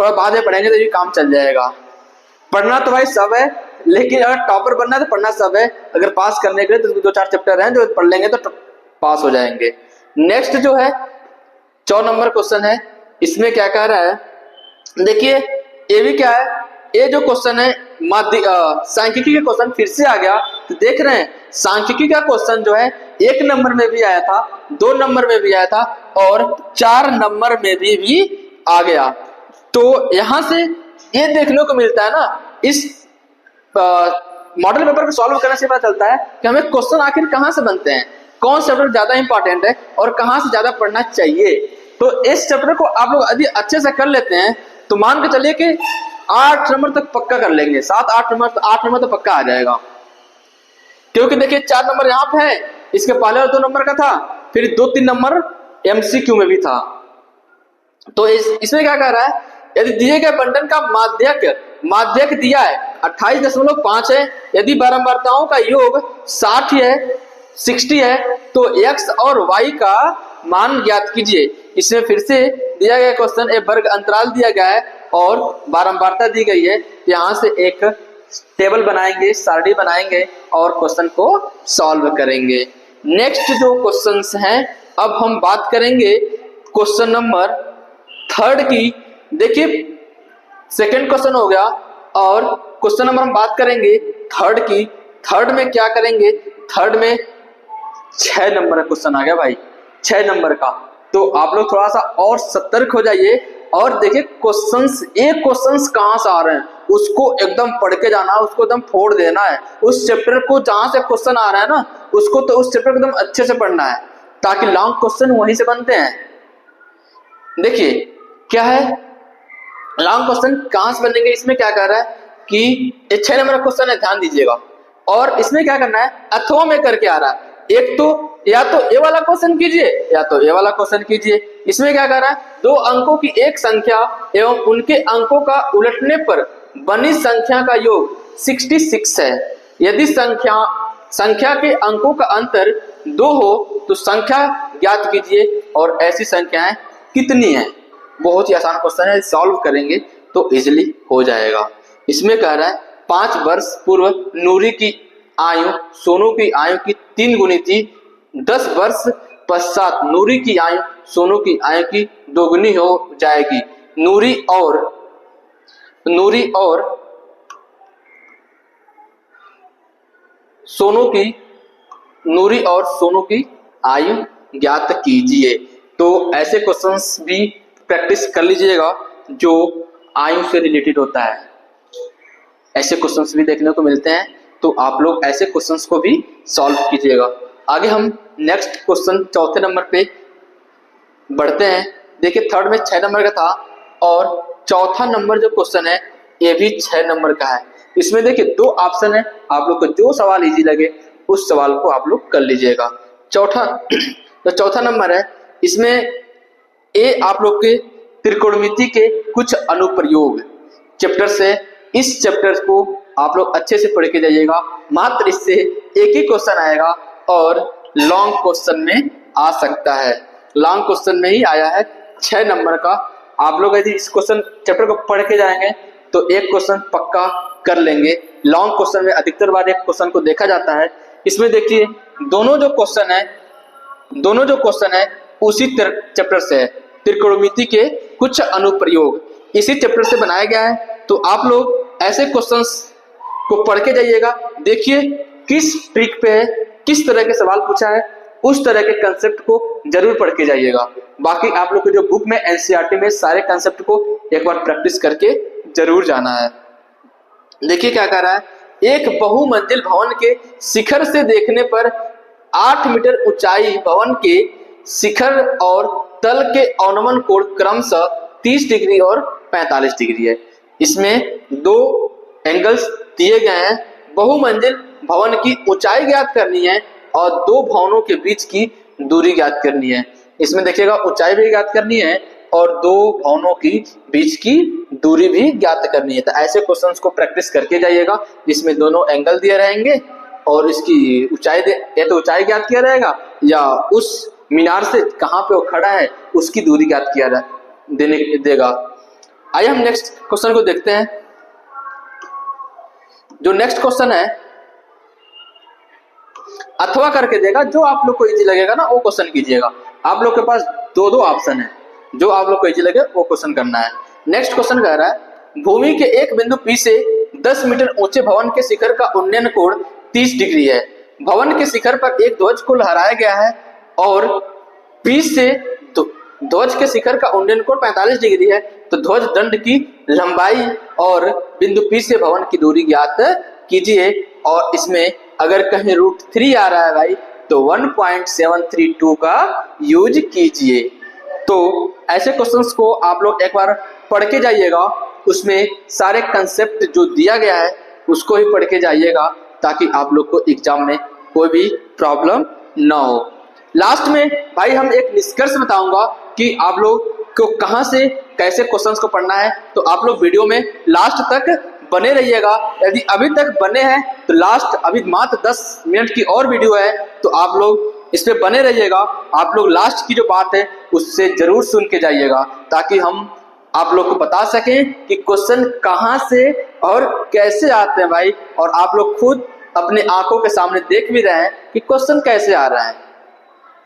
Speaker 1: थोड़ा बाद में पढ़ेंगे तो ये काम चल जाएगा। पढ़ना तो भाई सब है, लेकिन अगर टॉपर बनना है तो पढ़ना सब है। अगर पास करने के लिए तो 2-4 चैप्टर हैं जो पढ़ लेंगे तो पास हो जाएंगे। नेक्स्ट जो है 4 नंबर क्वेश्चन है, इसमें क्या कह रहा है, देखिए ये भी क्या है, ये जो क्वेश्चन है सांख्यिकी के क्वेश्चन फिर से आ गया। तो देख रहे हैं सांख्यिकी का क्वेश्चन जो है 1 नंबर में भी आया था, 2 नंबर में भी आया था और 4 नंबर में भी आ गया। तो यहां से ये देखने को मिलता है ना, इस मॉडल पेपर को सॉल्व करने से पता चलता है कि हमें क्वेश्चन आखिर कहां से बनते हैं, कौन सा चैप्टर ज्यादा इंपॉर्टेंट है और कहां से ज्यादा पढ़ना चाहिए। तो इस चैप्टर को आप लोग यदि अच्छे से कर लेते हैं तो मान के चलिए कि 8 नंबर तक पक्का कर लेंगे, 7-8 नंबर, 8 नंबर तो पक्का आ जाएगा। क्योंकि देखिए 4 नंबर यहाँ पे है, इसके पहले और 2 नंबर का था, फिर 2-3 नंबर एमसीक्यू में भी था। तो इसमें क्या कह रहा है, यदि दिए गए बंटन का माध्यक दिया है 28.5 है, यदि बारंबारताओं का योग 60 है तो x और y का मान ज्ञात कीजिए। इसमें फिर से दिया गया क्वेश्चन, एक वर्ग अंतराल दिया गया है और बारंबारता दी गई है। यहाँ से एक टेबल बनाएंगे, सारणी बनाएंगे और क्वेश्चन को सॉल्व करेंगे। नेक्स्ट जो क्वेश्चंस हैं, अब हम बात करेंगे क्वेश्चन नंबर 3 की। देखिए सेकंड क्वेश्चन हो गया और क्वेश्चन नंबर हम बात करेंगे 3 की। 3 में क्या करेंगे, 3 में 6 नंबर का क्वेश्चन आ गया भाई, 6 नंबर का। तो आप लोग थोड़ा सा और सतर्क हो जाइए और देखिए क्वेश्चंस कहां से आ रहे हैं उसको एकदम पढ़ के जाना, उसको एकदम फोड़ देना है। उस चैप्टर को जहां से क्वेश्चन आ रहा है ना उसको तो उस चैप्टर को एकदम अच्छे से पढ़ना है ताकि लॉन्ग क्वेश्चन वहीं से बनते हैं। देखिए क्या है, लॉन्ग क्वेश्चन कहां से बनेंगे, इसमें क्या कर रहा है कि ये 6 नंबर का क्वेश्चन है, ध्यान दीजिएगा। और इसमें क्या करना है, अथवा में करके आ रहा है। एक तो या तो ए वाला क्वेश्चन कीजिए या तो ए वाला क्वेश्चन कीजिए। इसमें क्या कर रहा है, दो अंकों की एक संख्या एवं उनके अंकों का उलटने पर बनी संख्या का योग 66 है। यदि संख्या के अंकों का अंतर 2 हो तो संख्या ज्ञात कीजिए और ऐसी संख्याएं कितनी हैं। बहुत ही आसान क्वेश्चन है, सॉल्व करेंगे तो इजीली हो जाएगा। इसमें कह रहा है 5 वर्ष पूर्व नूरी की आयु सोनू की आयु की 3 गुनी थी। 10 वर्ष पश्चात नूरी की आयु सोनू की आयु की 2 गुनी हो जाएगी। नूरी और सोनू की आयु ज्ञात कीजिए। तो ऐसे क्वेश्चंस भी प्रैक्टिस कर लीजिएगा जो आयु से रिलेटेड होता है। ऐसे क्वेश्चंस भी देखने को मिलते हैं, तो आप लोग ऐसे क्वेश्चंस को भी सॉल्व कीजिएगा। आगे हम नेक्स्ट क्वेश्चन चौथे नंबर पे बढ़ते हैं। देखिए थर्ड में 6 नंबर का था और चौथा नंबर जो क्वेश्चन है ये भी 6 नंबर का है। इसमें देखिए 2 ऑप्शन है, आप लोग को जो सवाल इजी लगे उस सवाल को आप लोग कर लीजिएगा। चौथा नंबर है, इसमें ए आप लोग के त्रिकोणमिति के कुछ अनुप्रयोग चैप्टर से, इस चैप्टर को आप लोग अच्छे से पढ़ के जाइएगा। मात्र इससे एक ही क्वेश्चन आएगा और लॉन्ग क्वेश्चन में आ सकता है। लॉन्ग क्वेश्चन में ही आया है 6 नंबर का। आप लोग यदि इस क्वेश्चन चैप्टर को पढ़ के जाएंगे तो एक क्वेश्चन पक्का कर लेंगे। लॉन्ग क्वेश्चन में अधिकतर बार एक क्वेश्चन को देखा जाता है। इसमें देखिए दोनों जो क्वेश्चन है उसी चैप्टर से है, त्रिकोणमिति के कुछ अनुप्रयोग इसी चैप्टर से बनाया गया है। तो आप लोग ऐसे क्वेश्चंस को पढ़ के जाइएगा, देखिए किस ट्रिक पे है, किस तरह के सवाल पूछा है, उस तरह के कंसेप्ट को जरूर पढ़ के जाइएगा। बाकी आप लोग को जो बुक में एनसीईआरटी में सारे कंसेप्ट को एक बार प्रैक्टिस करके जरूर जाना है। देखिए क्या कह रहा है, एक बहुमंजिल भवन के शिखर से देखने पर 8 मीटर ऊंचाई भवन के शिखर और तल के अवनमन कोण क्रमशः 30 डिग्री और 45 डिग्री है। इसमें 2 एंगल्स दिए गए हैं। बहुमंजिल भवन की ऊंचाई ज्ञात करनी है और 2 भवनों के बीच की दूरी ज्ञात करनी है। इसमें देखिएगा ऊंचाई भी ज्ञात करनी है और 2 भवनों की बीच की दूरी भी ज्ञात करनी है। तो ऐसे क्वेश्चंस को प्रैक्टिस करके जाइएगा जिसमें दोनों एंगल दिए रहेंगे और इसकी ऊंचाई या तो ऊंचाई ज्ञात किया रहेगा या उस मीनार से कहां पे वो खड़ा है उसकी दूरी ज्ञात किया देगा। आइए हम नेक्स्ट क्वेश्चन को देखते हैं। जो नेक्स्ट क्वेश्चन है अथवा करके देगा, जो आप लोग को इजी लगेगा ना वो क्वेश्चन कीजिएगा। आप लोग के पास 2 ऑप्शन है, जो आप लोग को इजी लगे वो क्वेश्चन करना है। नेक्स्ट क्वेश्चन कह रहा है भूमि के एक बिंदु P से 10 मीटर ऊंचे भवन के शिखर का उन्नयन कोण 30 डिग्री है। भवन के शिखर पर एक ध्वज को लहराया गया है और P से ध्वज के शिखर का उन्नयन कोण 45 डिग्री है। तो ध्वज दंड की लंबाई और बिंदु P से भवन की दूरी ज्ञात कीजिए। और इसमें अगर कहीं √3 आ रहा है भाई तो 1.732 का यूज कीजिए। तो ऐसे क्वेश्चंस को आप लोग एक बार पढ़ के जाइएगा, उसमें सारे कंसेप्ट जो दिया गया है उसको ही पढ़ के जाइएगा ताकि आप लोग को एग्जाम में कोई भी प्रॉब्लम ना हो। लास्ट में भाई हम एक निष्कर्ष बताऊंगा कि आप लोग को कहां से कैसे क्वेश्चंस को पढ़ना है। तो आप लोग वीडियो में लास्ट तक बने रहिएगा। यदि अभी तक बने हैं तो लास्ट अभी मात्र 10 मिनट की और वीडियो है, तो आप लोग इस पे बने रहिएगा। आप लोग लास्ट की जो बात है उससे जरूर सुन के जाइएगा ताकि हम आप लोग को बता सकें कि क्वेश्चन कहां से और कैसे आते हैं भाई, और आप लोग खुद अपने आंखों के सामने देख भी रहे हैं कि क्वेश्चन कैसे आ रहा है।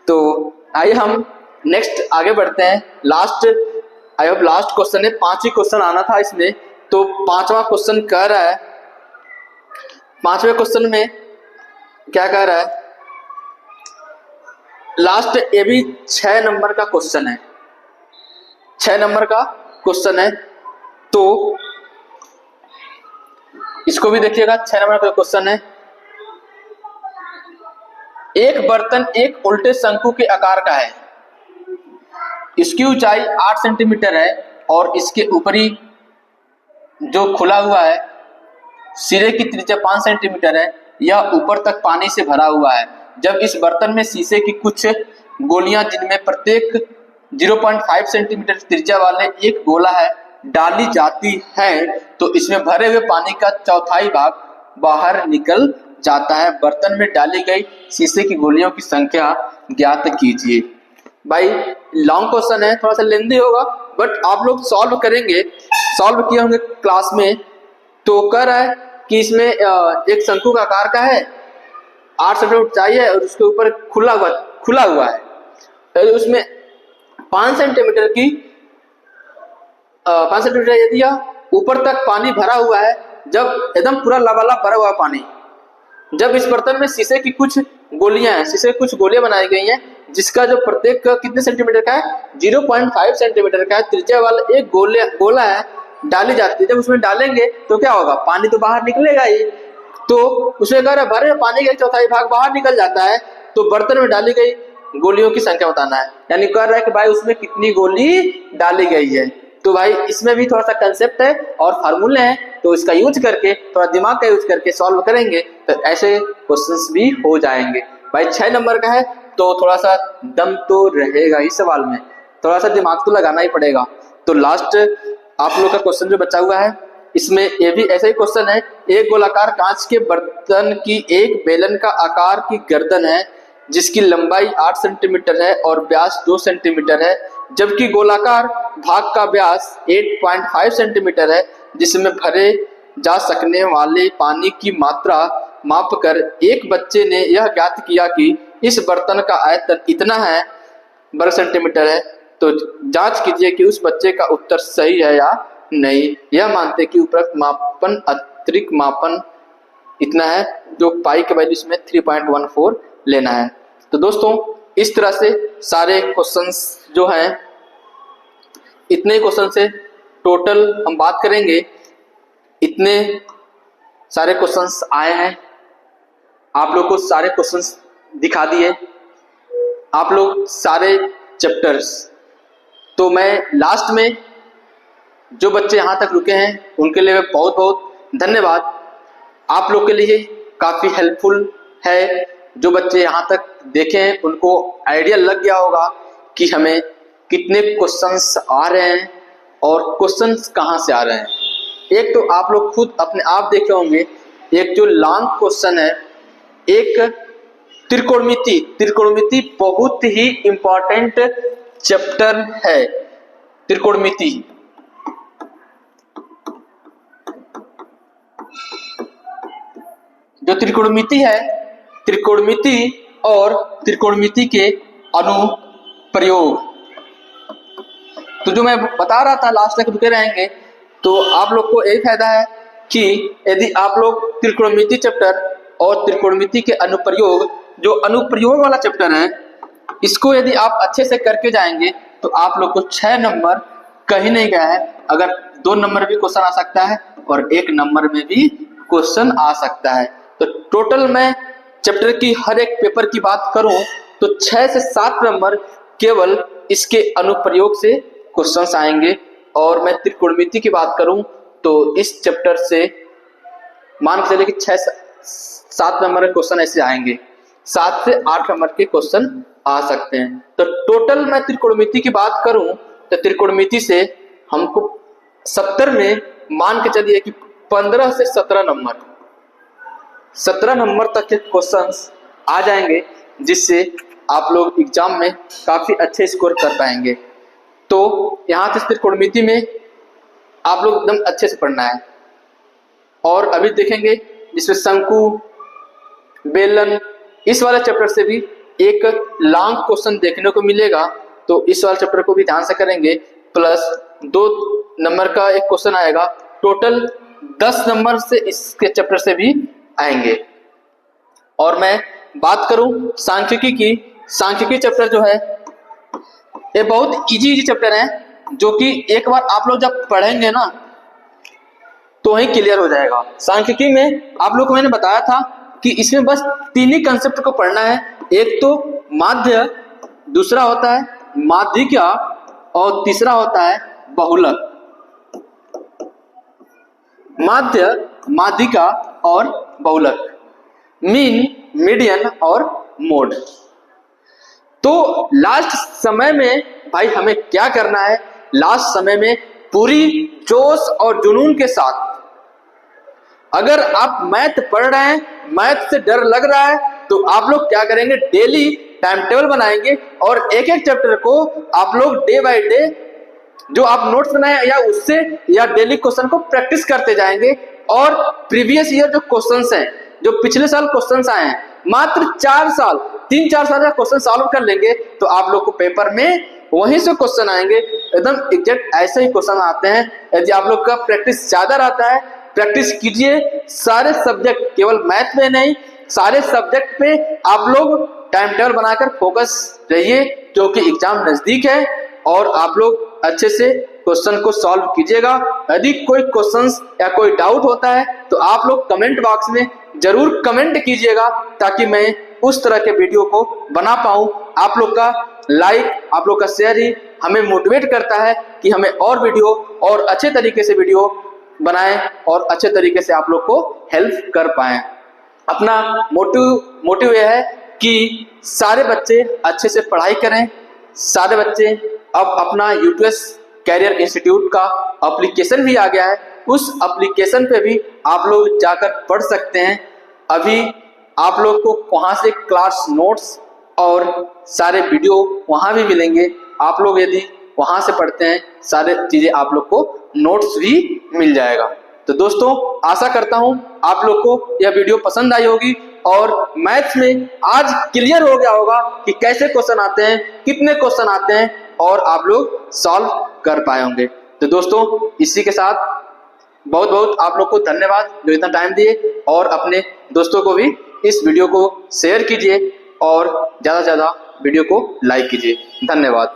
Speaker 1: तो आइए हम नेक्स्ट आगे बढ़ते हैं। लास्ट क्वेश्चन है, 5 ही क्वेश्चन आना था इसमें, तो 5वां क्वेश्चन कह रहा है, 5वें क्वेश्चन में क्या कह रहा है, लास्ट ये भी 6 नंबर का क्वेश्चन है, 6 नंबर का क्वेश्चन है। तो इसको भी देखिएगा, 6 नंबर का क्वेश्चन है। एक बर्तन एक उल्टे शंकु के आकार का है, इसकी ऊंचाई 8 सेंटीमीटर है और इसके ऊपरी जो खुला हुआ है, सिरे की त्रिज्या 5 सेंटीमीटर है, यह ऊपर तक पानी से भरा हुआ है। जब इस बर्तन में शीशे की कुछ गोलियां जिनमें प्रत्येक 0.5 सेंटीमीटर त्रिज्या वाले एक गोला है डाली जाती है, तो इसमें भरे हुए पानी का चौथाई भाग बाहर निकल जाता है। बर्तन में डाली गई शीशे की गोलियों की संख्या ज्ञात कीजिए। भाई लॉन्ग क्वेश्चन है, थोड़ा सा लेंदी होगा, बट आप लोग सॉल्व करेंगे, सॉल्व किए होंगे क्लास में। तो कह रहा है कि इसमें एक शंकु का आकार का है, 8 सेंटीमीटर ऊंचाई है और उसके ऊपर खुला हुआ है, तो उसमें 5 सेंटीमीटर की 5 सेंटीमीटर यदि ऊपर तक पानी भरा हुआ है, जब एकदम पूरा लबालब भरा हुआ पानी, जब इस बर्तन में शीशे की कुछ गोलियां हैं, शीशे की कुछ गोलियां बनाई गई हैं, जिसका जो प्रत्येक कितने सेंटीमीटर का है, 0.5 सेंटीमीटर का है, त्रिज्या वाला एक गोला है डाली जाती है। जब उसमें डालेंगे तो क्या होगा, पानी तो बाहर निकलेगा ही। तो उसमें कह रहा है भरे पानी का एक चौथाई भाग बाहर निकल जाता है, तो बर्तन में डाली गई गोलियों की संख्या बताना है। यानी कह रहा है कि भाई उसमें कितनी गोली डाली गई है। तो भाई इसमें भी थोड़ा सा कंसेप्ट है और फार्मूले हैं, तो इसका यूज करके, थोड़ा दिमाग का यूज करके सॉल्व करेंगे तो ऐसे क्वेश्चंस भी हो जाएंगे। भाई 6 नंबर का है तो थोड़ा सा दम तो रहेगा इस सवाल में, थोड़ा सा दिमाग तो लगाना ही पड़ेगा। तो लास्ट आप लोग का क्वेश्चन जो बचा हुआ है, इसमें ये भी ऐसा ही क्वेश्चन है। एक गोलाकार कांच के बर्तन की एक बेलन का आकार की गर्दन है, जिसकी लंबाई 8 सेंटीमीटर है और व्यास 2 सेंटीमीटर है, जबकि गोलाकार भाग का व्यास 8.5 सेंटीमीटर है, जिसमें भरे जा सकने वाले पानी की मात्रा मापकर एक बच्चे ने यह ज्ञात किया कि इस बर्तन का आयतन इतना है वर्ग सेंटीमीटर है। तो जांच कीजिए कि उस बच्चे का उत्तर सही है या नहीं। यह मानते कि उपरोक्त मापन अतिरिक्त मापन इतना है, जो पाई के वैल्यू इसमें 3.14 लेना है। तो दोस्तों इस तरह से सारे क्वेश्चंस जो हैं, इतने क्वेश्चन से टोटल हम बात करेंगे, इतने सारे क्वेश्चंस आए हैं। आप लोग को सारे क्वेश्चंस दिखा दिए, आप लोग सारे चैप्टर्स। तो मैं लास्ट में जो बच्चे यहाँ तक रुके हैं उनके लिए बहुत बहुत धन्यवाद। आप लोग के लिए काफ़ी हेल्पफुल है। जो बच्चे यहाँ तक देखे हैं उनको आइडिया लग गया होगा कि हमें कितने क्वेश्चंस आ रहे हैं और क्वेश्चंस कहाँ से आ रहे हैं। एक तो आप लोग खुद अपने आप देखे होंगे, एक जो लॉन्ग क्वेश्चन है, एक त्रिकोणमिति बहुत ही इंपॉर्टेंट चैप्टर है। त्रिकोणमिति जो त्रिकोणमिति है, त्रिकोणमिति और त्रिकोणमिति के अनुप्रयोग, तो जो मैं बता रहा था लास्ट तक रुके रहेंगे। तो आप लोग को यही फायदा है कि यदि आप लोग त्रिकोणमिति चैप्टर और त्रिकोणमिति के अनुप्रयोग, जो अनुप्रयोग वाला चैप्टर है, इसको यदि आप अच्छे से करके जाएंगे तो आप लोग को 6 नंबर कहीं नहीं गया है। अगर 2 नंबर भी क्वेश्चन आ सकता है और 1 नंबर में भी क्वेश्चन आ सकता है। तो टोटल मैं चैप्टर की हर एक पेपर की बात करूं तो 6 से 7 नंबर केवल इसके अनुप्रयोग से क्वेश्चंस आएंगे। और मैं त्रिकोणमिति की बात करूं तो इस चैप्टर से मान के चलिए कि 6 से 7 नंबर के क्वेश्चन ऐसे आएंगे, 7 से 8 नंबर के क्वेश्चन आ सकते हैं। तो टोटल मैं त्रिकोणमिति की बात करूं तो त्रिकोणमिति से हमको 70 में मान के चलिए कि 15 से 17 नंबर तक के क्वेश्चंस आ जाएंगे, जिससे आप लोग एग्जाम में काफी अच्छे स्कोर कर पाएंगे। तो यहाँ से त्रिकोणमिति में आप लोग एकदम अच्छे से पढ़ना है। और अभी देखेंगे जिसमें शंकु, बेलन, इस वाले चैप्टर से भी एक लॉन्ग क्वेश्चन देखने को मिलेगा, तो इस वाले चैप्टर को भी ध्यान से करेंगे। प्लस 2 नंबर का एक क्वेश्चन आएगा, टोटल 10 नंबर से इसके चैप्टर से भी आएंगे। और मैं बात करूं सांख्यिकी की, सांख्यिकी चैप्टर जो है ये बहुत इजी चैप्टर है, जो कि एक बार आप लोग जब पढ़ेंगे ना तो ही क्लियर हो जाएगा। सांख्यिकी में आप लोग को मैंने बताया था कि इसमें बस 3 ही कंसेप्ट को पढ़ना है। एक तो माध्य, दूसरा होता है माध्यिका और तीसरा होता है बहुलक। माध्य, माध्यिका और बहुलक, मीन, मीडियन और मोड। तो लास्ट समय में भाई हमें क्या करना है, लास्ट समय में पूरी जोश और जुनून के साथ, अगर आप मैथ पढ़ रहे हैं, मैथ से डर लग रहा है, तो आप लोग क्या करेंगे, डेली टाइम टेबल बनाएंगे और एक एक चैप्टर को आप लोग डे बाय डे जो आप नोट्स बनाए या उससे या डेली क्वेश्चन को प्रैक्टिस करते जाएंगे। और प्रीवियस ईयर जो क्वेश्चंस हैं, जो पिछले साल क्वेश्चंस आए हैं, मात्र 4 साल 3-4 साल का क्वेश्चन सॉल्व कर लेंगे तो आप लोग को पेपर में वहीं से क्वेश्चन आएंगे, एकदम एग्जैक्ट ऐसे ही क्वेश्चन आते हैं। यदि आप लोग का प्रैक्टिस ज्यादा रहता है, प्रैक्टिस कीजिए सारे सब्जेक्ट, केवल मैथ में नहीं, सारे सब्जेक्ट पे आप लोग टाइम टेबल बनाकर फोकस रहिए, क्योंकि एग्जाम नजदीक है और आप लोग अच्छे से क्वेश्चन को सॉल्व कीजिएगा। यदि कोई क्वेश्चंस या कोई डाउट होता है तो आप लोग कमेंट बॉक्स में जरूर कमेंट कीजिएगा, ताकि मैं उस तरह के वीडियो को बना पाऊं। आप लोग का लाइक, आप लोग का शेयर ही हमें मोटिवेट करता है कि हमें और वीडियो और अच्छे तरीके से वीडियो बनाएं और अच्छे तरीके से आप लोग को हेल्प कर पाएं। अपना मोटिव यह है कि सारे बच्चे अच्छे से पढ़ाई करें। सारे बच्चे अब अपना यूपीएस कैरियर इंस्टीट्यूट का एप्लीकेशन भी आ गया है, उस एप्लीकेशन पे भी आप लोग जाकर पढ़ सकते हैं। अभी आप लोग को वहां से क्लास नोट्स और सारे वीडियो वहां भी मिलेंगे। आप लोग यदि वहां से पढ़ते हैं, सारे चीजें आप लोग को नोट्स भी मिल जाएगा। तो दोस्तों, आशा करता हूं आप लोग को यह वीडियो पसंद आई होगी और मैथ्स में आज क्लियर हो गया होगा कि कैसे क्वेश्चन आते हैं, कितने क्वेश्चन आते हैं और आप लोग सॉल्व कर पाए होंगे। तो दोस्तों, इसी के साथ बहुत बहुत आप लोग को धन्यवाद जो इतना टाइम दिए, और अपने दोस्तों को भी इस वीडियो को शेयर कीजिए और ज्यादा से ज्यादा वीडियो को लाइक कीजिए। धन्यवाद।